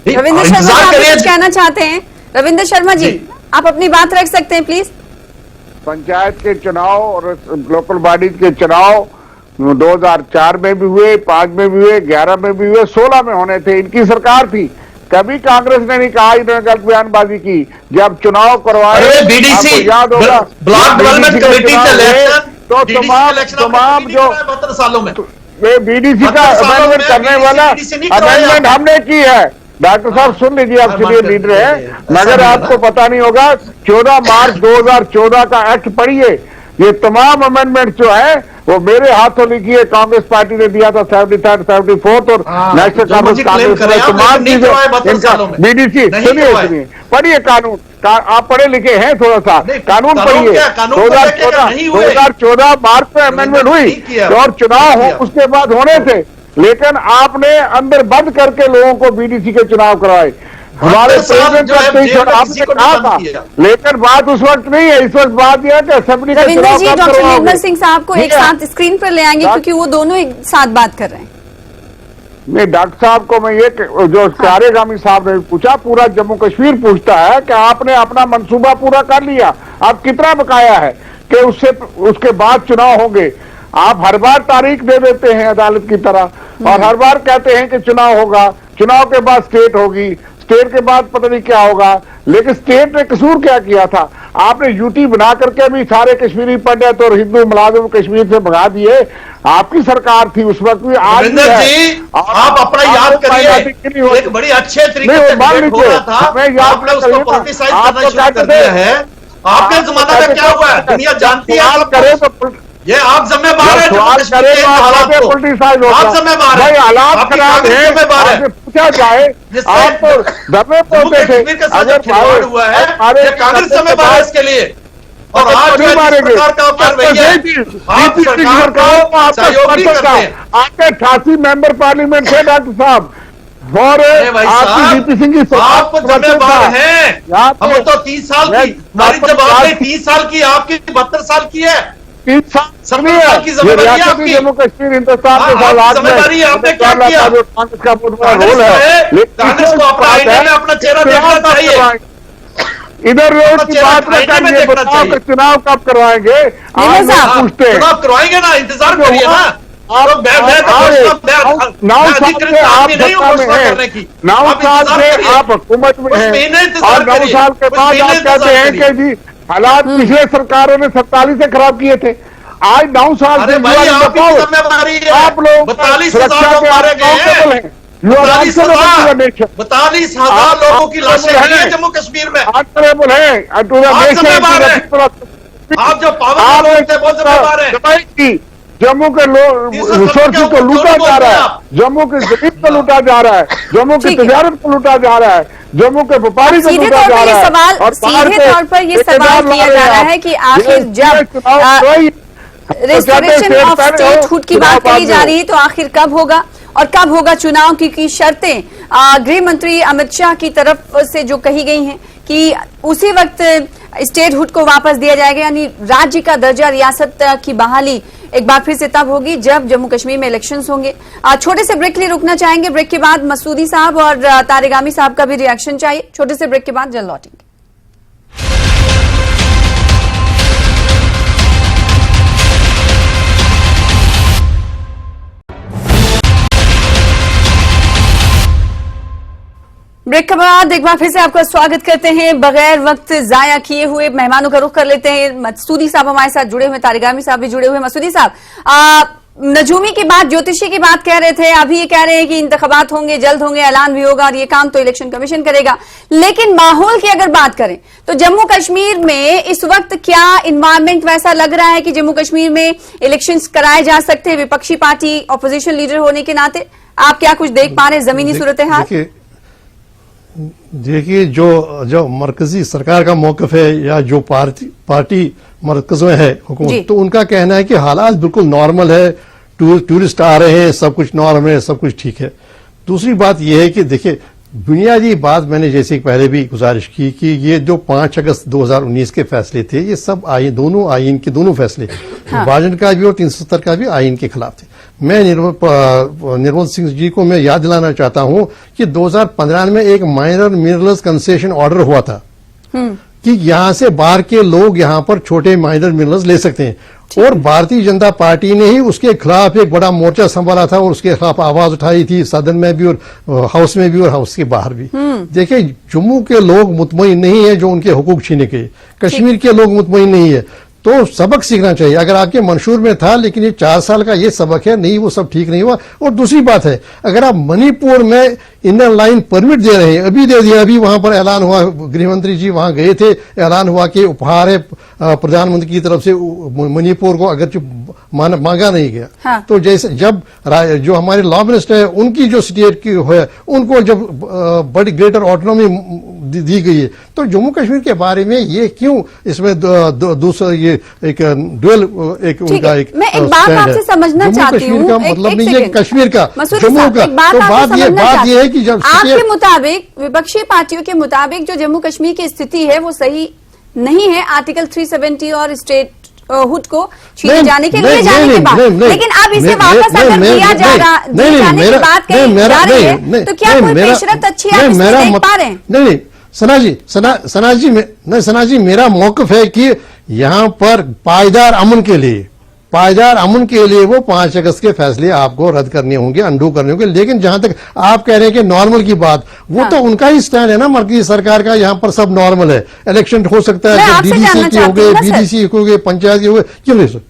Speaker 1: रविंद्र शर्मा
Speaker 9: इंतजार
Speaker 1: आप
Speaker 9: करिए।
Speaker 1: कुछ कहना चाहते हैं? रविंद्र शर्मा जी, आप अपनी बात रख सकते हैं प्लीज।
Speaker 6: पंचायत के चुनाव और लोकल बॉडीज के चुनाव 2004 में भी हुए, 5 में भी हुए, 11 में भी हुए, 16 में होने थे। इनकी सरकार थी, कभी कांग्रेस ने नहीं कहा, इन्होंने गलत बयानबाजी की। जब चुनाव करवाए,
Speaker 9: अरे बीडीसी,
Speaker 6: आपको याद होगा,
Speaker 9: ब्लॉक डेवलपमेंट
Speaker 6: BDC के
Speaker 9: कमेटी
Speaker 6: चुनाव
Speaker 9: के
Speaker 6: हुए,
Speaker 9: इलेक्शन,
Speaker 6: तो तमाम जो
Speaker 9: 72 सालों में
Speaker 6: बीडीसी का
Speaker 9: 72 सालों
Speaker 6: अमेंडमेंट
Speaker 9: में
Speaker 6: करने वाला
Speaker 9: BDC नहीं करवाया
Speaker 6: अमेंडमेंट
Speaker 9: आपने।
Speaker 6: हमने की है। डॉक्टर साहब सुन लीजिए, आप सीनियर लीडर हैं, मगर आपको पता नहीं होगा, 14 मार्च 2014 का एक्ट पढ़िए। ये तमाम अमेंडमेंट जो है वो मेरे हाथों लिखी है, कांग्रेस पार्टी ने दिया था 73rd, 74th और नेशनल
Speaker 9: जो
Speaker 6: कांग्रेस
Speaker 9: मुझे claim करे, आपने नहीं करवाए 72 सालों में।
Speaker 6: बीडीसी।
Speaker 9: नहीं
Speaker 6: सुनिए
Speaker 9: करवाए।
Speaker 6: सुनिए, पढ़िए कानून आप पढ़े लिखे हैं थोड़ा सा,
Speaker 9: नहीं,
Speaker 6: कानून
Speaker 9: कानून
Speaker 6: पढ़िए।
Speaker 9: क्या? कानून को लेके नहीं हुए।
Speaker 6: 2014 मार्च में अमेंडमेंट हुई
Speaker 9: नहीं किया।
Speaker 6: और चुनाव
Speaker 9: नहीं
Speaker 6: हो
Speaker 9: किया।
Speaker 6: उसके बाद होने थे, लेकिन आपने अंदर बंद करके लोगों को बीडीसी के चुनाव कराए। हमारे प्रेसिडेंट
Speaker 9: जो है,
Speaker 6: का
Speaker 9: जेल में
Speaker 6: आपने
Speaker 9: किसी को
Speaker 6: कहा
Speaker 9: नहीं
Speaker 6: था,
Speaker 9: बंद किया।
Speaker 6: लेकिन बात उस वक्त नहीं है। इस वक्त बात यह है कि असेंबली के
Speaker 1: रविंद्र
Speaker 6: चुनाव
Speaker 1: जी,
Speaker 6: कब
Speaker 1: डॉक्टर
Speaker 6: करवाओगे?
Speaker 1: निर्मल सिंह साहब को एक
Speaker 6: ठीक है।
Speaker 1: साथ स्क्रीन पर ले आएंगे, क्योंकि वो दोनों एक साथ बात कर रहे हैं।
Speaker 6: नहीं, डॉक्टर साहब को मैं ये जो तारिक अमीन साहब ने पूछा, पूरा जम्मू कश्मीर पूछता है कि आपने अपना मंसूबा पूरा कर लिया, आप कितना बकाया है कि उसके बाद चुनाव होंगे। आप हर बार तारीख दे देते हैं अदालत की तरह और हर बार कहते हैं कि चुनाव होगा, चुनाव के बाद स्टेट होगी, स्टेट के बाद पता नहीं क्या होगा। लेकिन स्टेट ने कसूर क्या किया था? आपने यूटी बना करके भी सारे कश्मीरी पंडित और हिंदू मुलाजिम कश्मीर से भगा दिए। आपकी सरकार थी उस वक्त भी, आज भी
Speaker 9: रविंद्र
Speaker 6: है।
Speaker 9: जी, आप अपना याद करिए, एक बड़ी अच्छे तरीके
Speaker 6: नहीं,
Speaker 9: से
Speaker 6: मान
Speaker 9: डिबेट हो
Speaker 6: लीजिए,
Speaker 9: रहा था,
Speaker 6: हमें याद
Speaker 9: आपने उसको
Speaker 6: करिए ना,
Speaker 9: पॉलिटिसाइज
Speaker 6: आप
Speaker 9: करना
Speaker 6: तो
Speaker 9: शुरू कर
Speaker 6: कहते
Speaker 9: दिया
Speaker 6: थे,
Speaker 9: है। आपके जमाने में क्या हुआ है, दुनिया जानती है
Speaker 6: सवाल
Speaker 9: सब
Speaker 6: करे
Speaker 9: कुछ।
Speaker 6: तो
Speaker 9: ये आप जिम्मेवार है जम्मू
Speaker 6: सवाल
Speaker 9: कश्मीर
Speaker 6: करे
Speaker 9: के
Speaker 6: तो
Speaker 9: हालात
Speaker 6: हालात
Speaker 9: को।
Speaker 6: पॉलिटिसाइज
Speaker 9: आप
Speaker 6: होगा।
Speaker 9: जिम्मेवार
Speaker 6: भाई
Speaker 9: है,
Speaker 6: हालात
Speaker 9: आपकी
Speaker 6: खराब
Speaker 9: कांग्रेस
Speaker 6: है,
Speaker 9: जिम्मेवार है।
Speaker 6: आपसे पूछा जाए,
Speaker 9: जिससे
Speaker 6: आप तो दबे
Speaker 9: जम्मू
Speaker 6: पड़ते थे।
Speaker 9: कश्मीर के साथ जो खिलवाड़ हुआ है, ये कांग्रेस जिम्मेवार है इसके लिए। और आज जो है जिस प्रकार का आप कर रही है, आप सरकार को सहयोग नहीं करते हैं।
Speaker 6: आपके 88 मेंबर पार्लियामेंट थे डॉक्टर साहब, और
Speaker 9: अरे भाई
Speaker 6: आपकी
Speaker 9: साहब,
Speaker 6: वीपी सिंह की
Speaker 9: आप जिम्मेवार हैं।
Speaker 6: यहाँ पे-
Speaker 9: हम तो 30 साल की, हमारी जब आपने 30 साल की, आपकी 72 साल की है।
Speaker 6: 30 साल
Speaker 9: 70 साल की जिम्मेदारी है
Speaker 6: रियासती
Speaker 9: आपकी।
Speaker 6: जम्मू कश्मीर हिंदुस्तान के
Speaker 9: हाँ,
Speaker 6: हालात में
Speaker 9: जिम्मेदारी है, आपने क्या
Speaker 6: कांग्रेस
Speaker 9: किया?
Speaker 6: का बहुत बड़ा
Speaker 9: कांग्रेस
Speaker 6: रोल
Speaker 9: को
Speaker 6: है।
Speaker 9: है,
Speaker 6: लेकिन
Speaker 9: कांग्रेस को अपना
Speaker 6: बात
Speaker 9: आईने
Speaker 6: है,
Speaker 9: में अपना चेहरा
Speaker 6: चुनाव
Speaker 9: देखना
Speaker 6: कब
Speaker 9: चाहिए।
Speaker 6: करवाएंगे? इधर रोड
Speaker 9: अपना
Speaker 6: की
Speaker 9: चेहरा
Speaker 6: बात न
Speaker 9: आईने में
Speaker 6: करिए,
Speaker 9: देखना
Speaker 6: बताओ
Speaker 9: चाहिए।
Speaker 6: कि चुनाव कब करवाएंगे?
Speaker 1: निर्मल
Speaker 6: आप
Speaker 1: साहब,
Speaker 6: लोग पूछते हैं।
Speaker 9: चुनाव करवाएंगे ना, इंतजार करिए ना।
Speaker 6: आप
Speaker 9: तो मैं तो
Speaker 6: नौ साल
Speaker 9: अधिकृत
Speaker 6: से आप
Speaker 9: आदमी नहीं हूं
Speaker 6: सत्ता में
Speaker 9: घोषणा
Speaker 6: हैं,
Speaker 9: करने की।
Speaker 6: 9
Speaker 9: आप
Speaker 6: साल
Speaker 9: इंतजार
Speaker 6: से
Speaker 9: करिए।
Speaker 6: आप हुकूमत में
Speaker 9: कुछ
Speaker 6: हैं
Speaker 9: महीने इंतजार
Speaker 6: और 9
Speaker 9: करिए।
Speaker 6: साल के
Speaker 9: कुछ
Speaker 6: बाद
Speaker 9: महीने
Speaker 6: आप कहते हैं
Speaker 9: इंतजार
Speaker 6: कि जी हालात पिछले सरकारों ने 47 से खराब किए थे। आज 9 साल
Speaker 9: अरे
Speaker 6: से
Speaker 9: भाई,
Speaker 6: युवा
Speaker 9: आपकी
Speaker 6: बताओ,
Speaker 9: जिम्मेदारी है।
Speaker 6: आप लोग
Speaker 9: 42,000 लोग मारे गए हैं। 42,000 लोगों की लाशें मिली हैं जम्मू कश्मीर में।
Speaker 6: ऑनरेबल है
Speaker 9: आप जिम्मेवार हैं। आप जो पावर में लोग थे वो जिम्मेवार है।
Speaker 6: दवाई की जम्मू के रिसोर्सेज को लूटा जा रहा है, जम्मू की जमीन को लूटा जा रहा है, जम्मू की तजारत को लूटा जा रहा है, जम्मू के व्यापारी को लूटा जा रहा है। और
Speaker 1: सीधे तौर पर ये सवाल किया जा रहा है कि आखिर जब रिस्टोरेशन ऑफ स्टेटहुड की बात कही जा रही है तो आखिर कब होगा और कब होगा चुनाव की शर्तें गृह मंत्री अमित शाह की तरफ से जो कही गई हैं कि उसी वक्त स्टेटहुड को वापस दिया जाएगा, यानी राज्य का दर्जा रियासत की बहाली एक बार फिर से तब होगी जब जम्मू कश्मीर में इलेक्शंस होंगे। छोटे से ब्रेक के लिए रुकना चाहेंगे, ब्रेक के बाद मसूदी साहब और तारिगामी साहब का भी रिएक्शन चाहिए। छोटे से ब्रेक के बाद जल्द लौटेंगे। ब्रेक के बाद एक बार फिर से आपका स्वागत करते हैं। बगैर वक्त जाया किए हुए मेहमानों का रुख कर लेते हैं। मसूदी साहब हमारे साथ जुड़े हुए, तारिगामी साहब भी जुड़े हुए। मसूदी साहब, नजूमी की बात, ज्योतिषी की बात कह रहे थे, अभी ये कह रहे हैं कि इंतखाबात होंगे, जल्द होंगे, ऐलान भी होगा और ये काम तो इलेक्शन कमीशन करेगा। लेकिन माहौल की अगर बात करें तो जम्मू कश्मीर में इस वक्त क्या इन्वायरमेंट वैसा लग रहा है कि जम्मू कश्मीर में इलेक्शंस कराए जा सकते हैं? विपक्षी पार्टी, ऑपोजिशन लीडर होने के नाते आप क्या कुछ देख पा रहे हैं जमीनी सूरत हाल?
Speaker 7: देखिए, जो मरकजी सरकार का मौकफ है या जो पार्टी मरकज में है हुकूमत, तो उनका कहना है कि हालात बिल्कुल नॉर्मल है, टूरिस्ट आ रहे हैं, सब कुछ नॉर्मल है, सब कुछ ठीक है। दूसरी बात यह है कि देखिए, बुनियादी बात मैंने जैसे पहले भी गुजारिश की कि ये जो 5 अगस्त 2019 के फैसले थे, ये सब दोनों आईन के दोनों फैसले, विभाजन का भी और 370 का भी आईन के खिलाफ थे। मैं निर्मल सिंह जी को मैं याद दिलाना चाहता हूं कि 2015 में एक माइनर मिनरल्स कंसेशन ऑर्डर हुआ था कि यहां से बाहर के लोग यहां पर छोटे माइनर मिनरल्स ले सकते हैं, और भारतीय जनता पार्टी ने ही उसके खिलाफ एक बड़ा मोर्चा संभाला था और उसके खिलाफ आवाज उठाई थी, सदन में भी और हाउस में भी और हाउस के बाहर भी। देखिए, जम्मू के लोग मुतमईन नहीं है जो उनके हुकूक छीने के, कश्मीर के लोग मुतमईन नहीं है, तो सबक सीखना चाहिए। अगर आपके मंशूर में था, लेकिन ये 4 साल का ये सबक है, नहीं वो सब ठीक नहीं हुआ। और दूसरी बात है, अगर आप मणिपुर में इनर लाइन परमिट दे रहे हैं, अभी दे दिया, अभी वहां पर ऐलान हुआ, गृहमंत्री जी वहां गए थे, ऐलान हुआ कि उपहार है प्रधानमंत्री की तरफ से मणिपुर को, अगर मांगा नहीं गया। हाँ। तो जैसे जब जो हमारे लॉ मिनिस्टर है उनकी जो स्टेट की है, उनको जब बड़ी ग्रेटर ऑटोनॉमी दी गई है, तो जम्मू कश्मीर के बारे में ये क्यों इसमें दूसरा ये एक डुअल एक उनका एक
Speaker 1: मैं एक बात आपसे समझना चाहती हूँ,
Speaker 7: का मतलब नहीं है कश्मीर का, जम्मू का। तो बात ये है कि जब
Speaker 1: आपके मुताबिक, विपक्षी पार्टियों के मुताबिक जो जम्मू कश्मीर की स्थिति है वो सही नहीं है आर्टिकल 370 और स्टेटहुड को छीने जाने के लिए जाने के बाद, लेकिन अब इसे वापस अगर दिया जा रहा, दिए जाने की बात कही जा रही है, तो क्या कोई पेशरत अच्छी आप इसमें देख पा रहे हैं?
Speaker 7: नहीं, सना जी, मेरा मौकफ है कि यहां पर पायदार अमन के लिए वो 5 अगस्त के फैसले आपको रद्द करने होंगे, अंडू करने होंगे। लेकिन जहां तक आप कह रहे हैं कि नॉर्मल की बात, वो तो उनका ही स्टैंड है ना, मरकजी सरकार का, यहां पर सब नॉर्मल है, इलेक्शन हो सकता है, डीडीसी के हो गए, बीडीसी हो गए, पंचायत के हो गए, क्यों नहीं सर?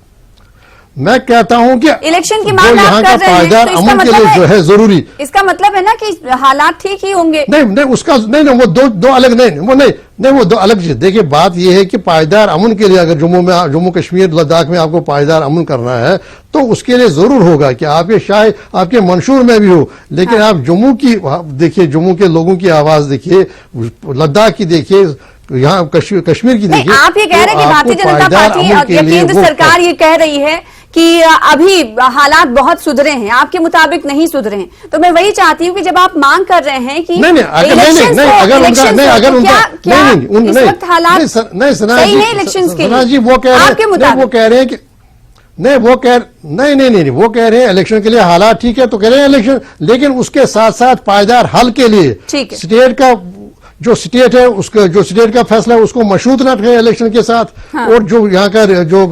Speaker 7: मैं कहता हूं कि
Speaker 1: इलेक्शन की मांग
Speaker 7: यहाँ का पायदार अमन के लिए जो है जरूरी, इसका
Speaker 1: मतलब है ना कि हालात ठीक ही होंगे।
Speaker 7: नहीं, उसका नहीं, वो दो अलग नहीं, वो दो अलग चीज। देखिए, बात यह है कि पायदार अमन के लिए अगर जम्मू कश्मीर लद्दाख में आपको पायदार अमन करना है तो उसके लिए जरूर होगा कि आपके शायद आपके मंशूर में भी हो, लेकिन आप जम्मू की देखिए, जम्मू के लोगों की आवाज देखिए, लद्दाख की देखिए, यहाँ कश्मीर की देखिए।
Speaker 1: आप ये कह रहे हैं कि भारतीय जनता पार्टी और केंद्र सरकार ये कह रही है कि अभी हालात बहुत सुधरे हैं, आपके मुताबिक नहीं सुधरे हैं। तो मैं वही चाहती हूँ कि जब आप मांग कर रहे हैं कि हालात सही है इलेक्शंस के लिए,
Speaker 7: वो कह रहे हैं कि वो कह रहे हैं इलेक्शन के लिए हालात ठीक है, तो कह रहे हैं इलेक्शन, लेकिन उसके साथ साथ पायदार हल के लिए स्टेट का जो स्टेट है, उसका जो स्टेट का फैसला है उसको मशरूत न रखें इलेक्शन के साथ। हाँ। और जो यहाँ का जो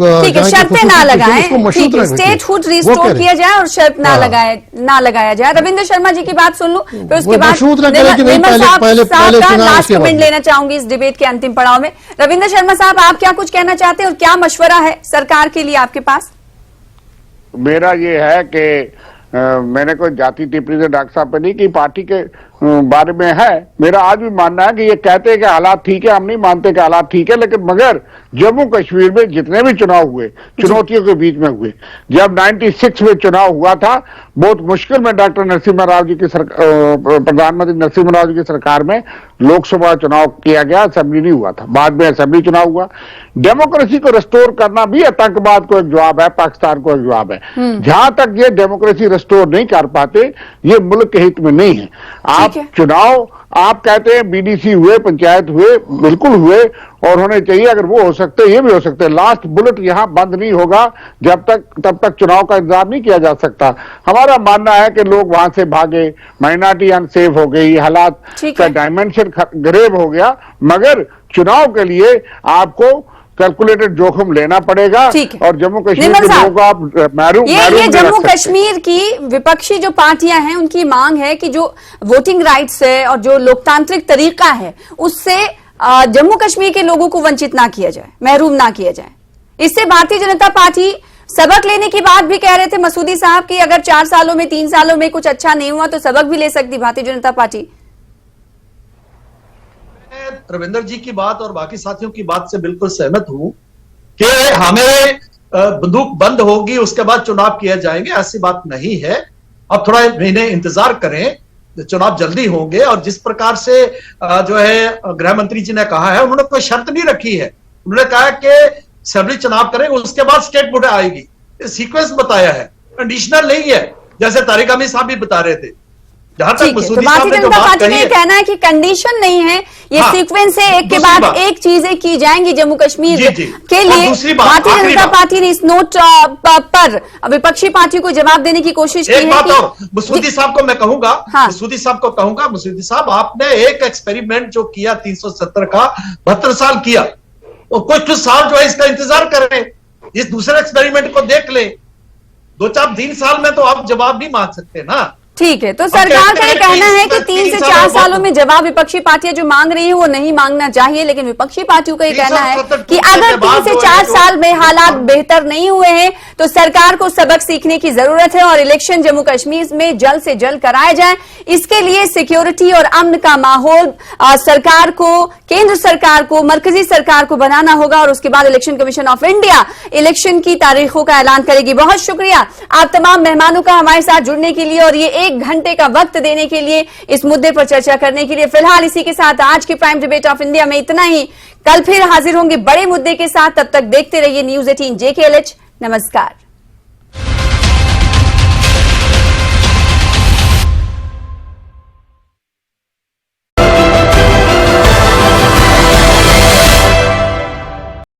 Speaker 1: शर्तें ना लगाएं, स्टेटहुड रिस्टोर किया जाए और शर्त ना लगाया जाए। रविंद्र शर्मा जी की बात सुन लूं, फिर उसके बाद लास्ट कमेंट लेना चाहूंगी इस डिबेट के अंतिम पड़ाव में। रविंद्र शर्मा साहब, आप क्या कुछ कहना चाहते हैं और क्या मशवरा है सरकार के लिए आपके पास?
Speaker 6: मेरा ये है कि मैंने कोई जाति टिप्पणी से डॉक्टर साहब पे नहीं की, पार्टी के बारे में है। मेरा आज भी मानना है कि ये कहते हैं कि हालात ठीक है, हम नहीं मानते कि हालात ठीक है, लेकिन मगर जम्मू कश्मीर में जितने भी चुनाव हुए चुनौतियों के बीच में हुए। जब 96 में चुनाव हुआ था, बहुत मुश्किल में डॉक्टर नरसिम्हा राव जी की प्रधानमंत्री नरसिम्हा राव जी की सरकार में लोकसभा चुनाव किया गया, असेंबली नहीं हुआ था। बाद में असेंबली चुनाव हुआ। डेमोक्रेसी को रिस्टोर करना भी आतंकवाद को एक जवाब है, पाकिस्तान को एक जवाब है। जहां तक ये डेमोक्रेसी रिस्टोर नहीं कर पाते, ये मुल्क के हित में नहीं है। आप चुनाव आप कहते हैं बीडीसी हुए, पंचायत हुए, बिल्कुल हुए और होने चाहिए। अगर वो हो सकते, ये भी हो सकते हैं। लास्ट बुलेट यहां बंद नहीं होगा तब तक चुनाव का इंतजार नहीं किया जा सकता। हमारा मानना है कि लोग वहां से भागे, माइनॉरिटी अनसेफ हो गई, हालात का डायमेंशन ग्रेव हो गया, मगर चुनाव के लिए आपको कैलकुलेटेड जोखिम लेना पड़ेगा। और जम्मू कश्मीर के लोगों को आप महरूम
Speaker 1: ये जम्मू कश्मीर की विपक्षी जो पार्टियां हैं उनकी मांग है कि जो वोटिंग राइट्स है और जो लोकतांत्रिक तरीका है उससे जम्मू कश्मीर के लोगों को वंचित ना किया जाए, महरूम ना किया जाए। इससे भारतीय जनता पार्टी सबक लेने की बात भी कह रहे थे मसूदी साहब की अगर 4 सालों में 3 सालों में कुछ अच्छा नहीं हुआ तो सबक भी ले सकती भारतीय जनता पार्टी।
Speaker 9: रविंदर जी की बात और बाकी साथियों की बात से बिल्कुल सहमत हूं कि हमें बंदूक बंद होगी उसके बाद चुनाव किए जाएंगे, ऐसी बात नहीं है। अब थोड़ा महीने इंतजार करें, चुनाव जल्दी होंगे। और जिस प्रकार से जो है गृह मंत्री जी ने कहा है, उन्होंने कोई शर्त नहीं रखी है। उन्होंने कहा कि असेंबली चुनाव करेंगे उसके बाद स्टेट बोर्ड आएगी, सीक्वेंस बताया है, कंडीशनल नहीं है जैसे तारिक अमीर साहब भी बता रहे थे। जहां तक मसूदी साहब ने जो बात कही है,
Speaker 1: कहना है कि कंडीशन नहीं है, ये सीक्वेंस है, एक के बाद एक चीजें की जाएंगी जम्मू कश्मीर के लिए। भारतीय जनता पार्टी ने इस नोट पर विपक्षी पार्टी को जवाब देने की कोशिश की है।
Speaker 9: एक बात और मसूदी साहब को मैं कहूंगा, मसूदी साहब को कहूंगा, मसूदी साहब आपने एक एक्सपेरिमेंट जो किया 370 का 72 साल किया, और कुछ साल जो है इसका इंतजार करें, इस दूसरे एक्सपेरिमेंट को देख ले। 2-3 साल में तो आप जवाब नहीं मांग सकते ना।
Speaker 1: ठीक है, तो सरकार का ये कहना है कि 3 से 4 सालों में जवाब विपक्षी पार्टियां जो मांग रही है वो नहीं मांगना चाहिए, लेकिन विपक्षी पार्टियों का ये कहना है कि अगर 3 से 4 साल में हालात बेहतर नहीं हुए हैं तो सरकार को सबक सीखने की जरूरत है और इलेक्शन जम्मू कश्मीर में जल्द से जल्द कराए जाए। इसके लिए सिक्योरिटी और अमन का माहौल सरकार को, केंद्र सरकार को, मरकजी सरकार को बनाना होगा और उसके बाद election commission of India election की तारीखों का ऐलान करेगी। बहुत शुक्रिया आप तमाम मेहमानों का हमारे साथ जुड़ने के लिए और ये 1 घंटे का वक्त देने के लिए, इस मुद्दे पर चर्चा करने के लिए। फिलहाल इसी के साथ आज की प्राइम डिबेट ऑफ इंडिया में इतना ही। कल फिर हाजिर होंगे बड़े मुद्दे के साथ, तब तक देखते रहिए न्यूज़ 18 JKLH। नमस्कार।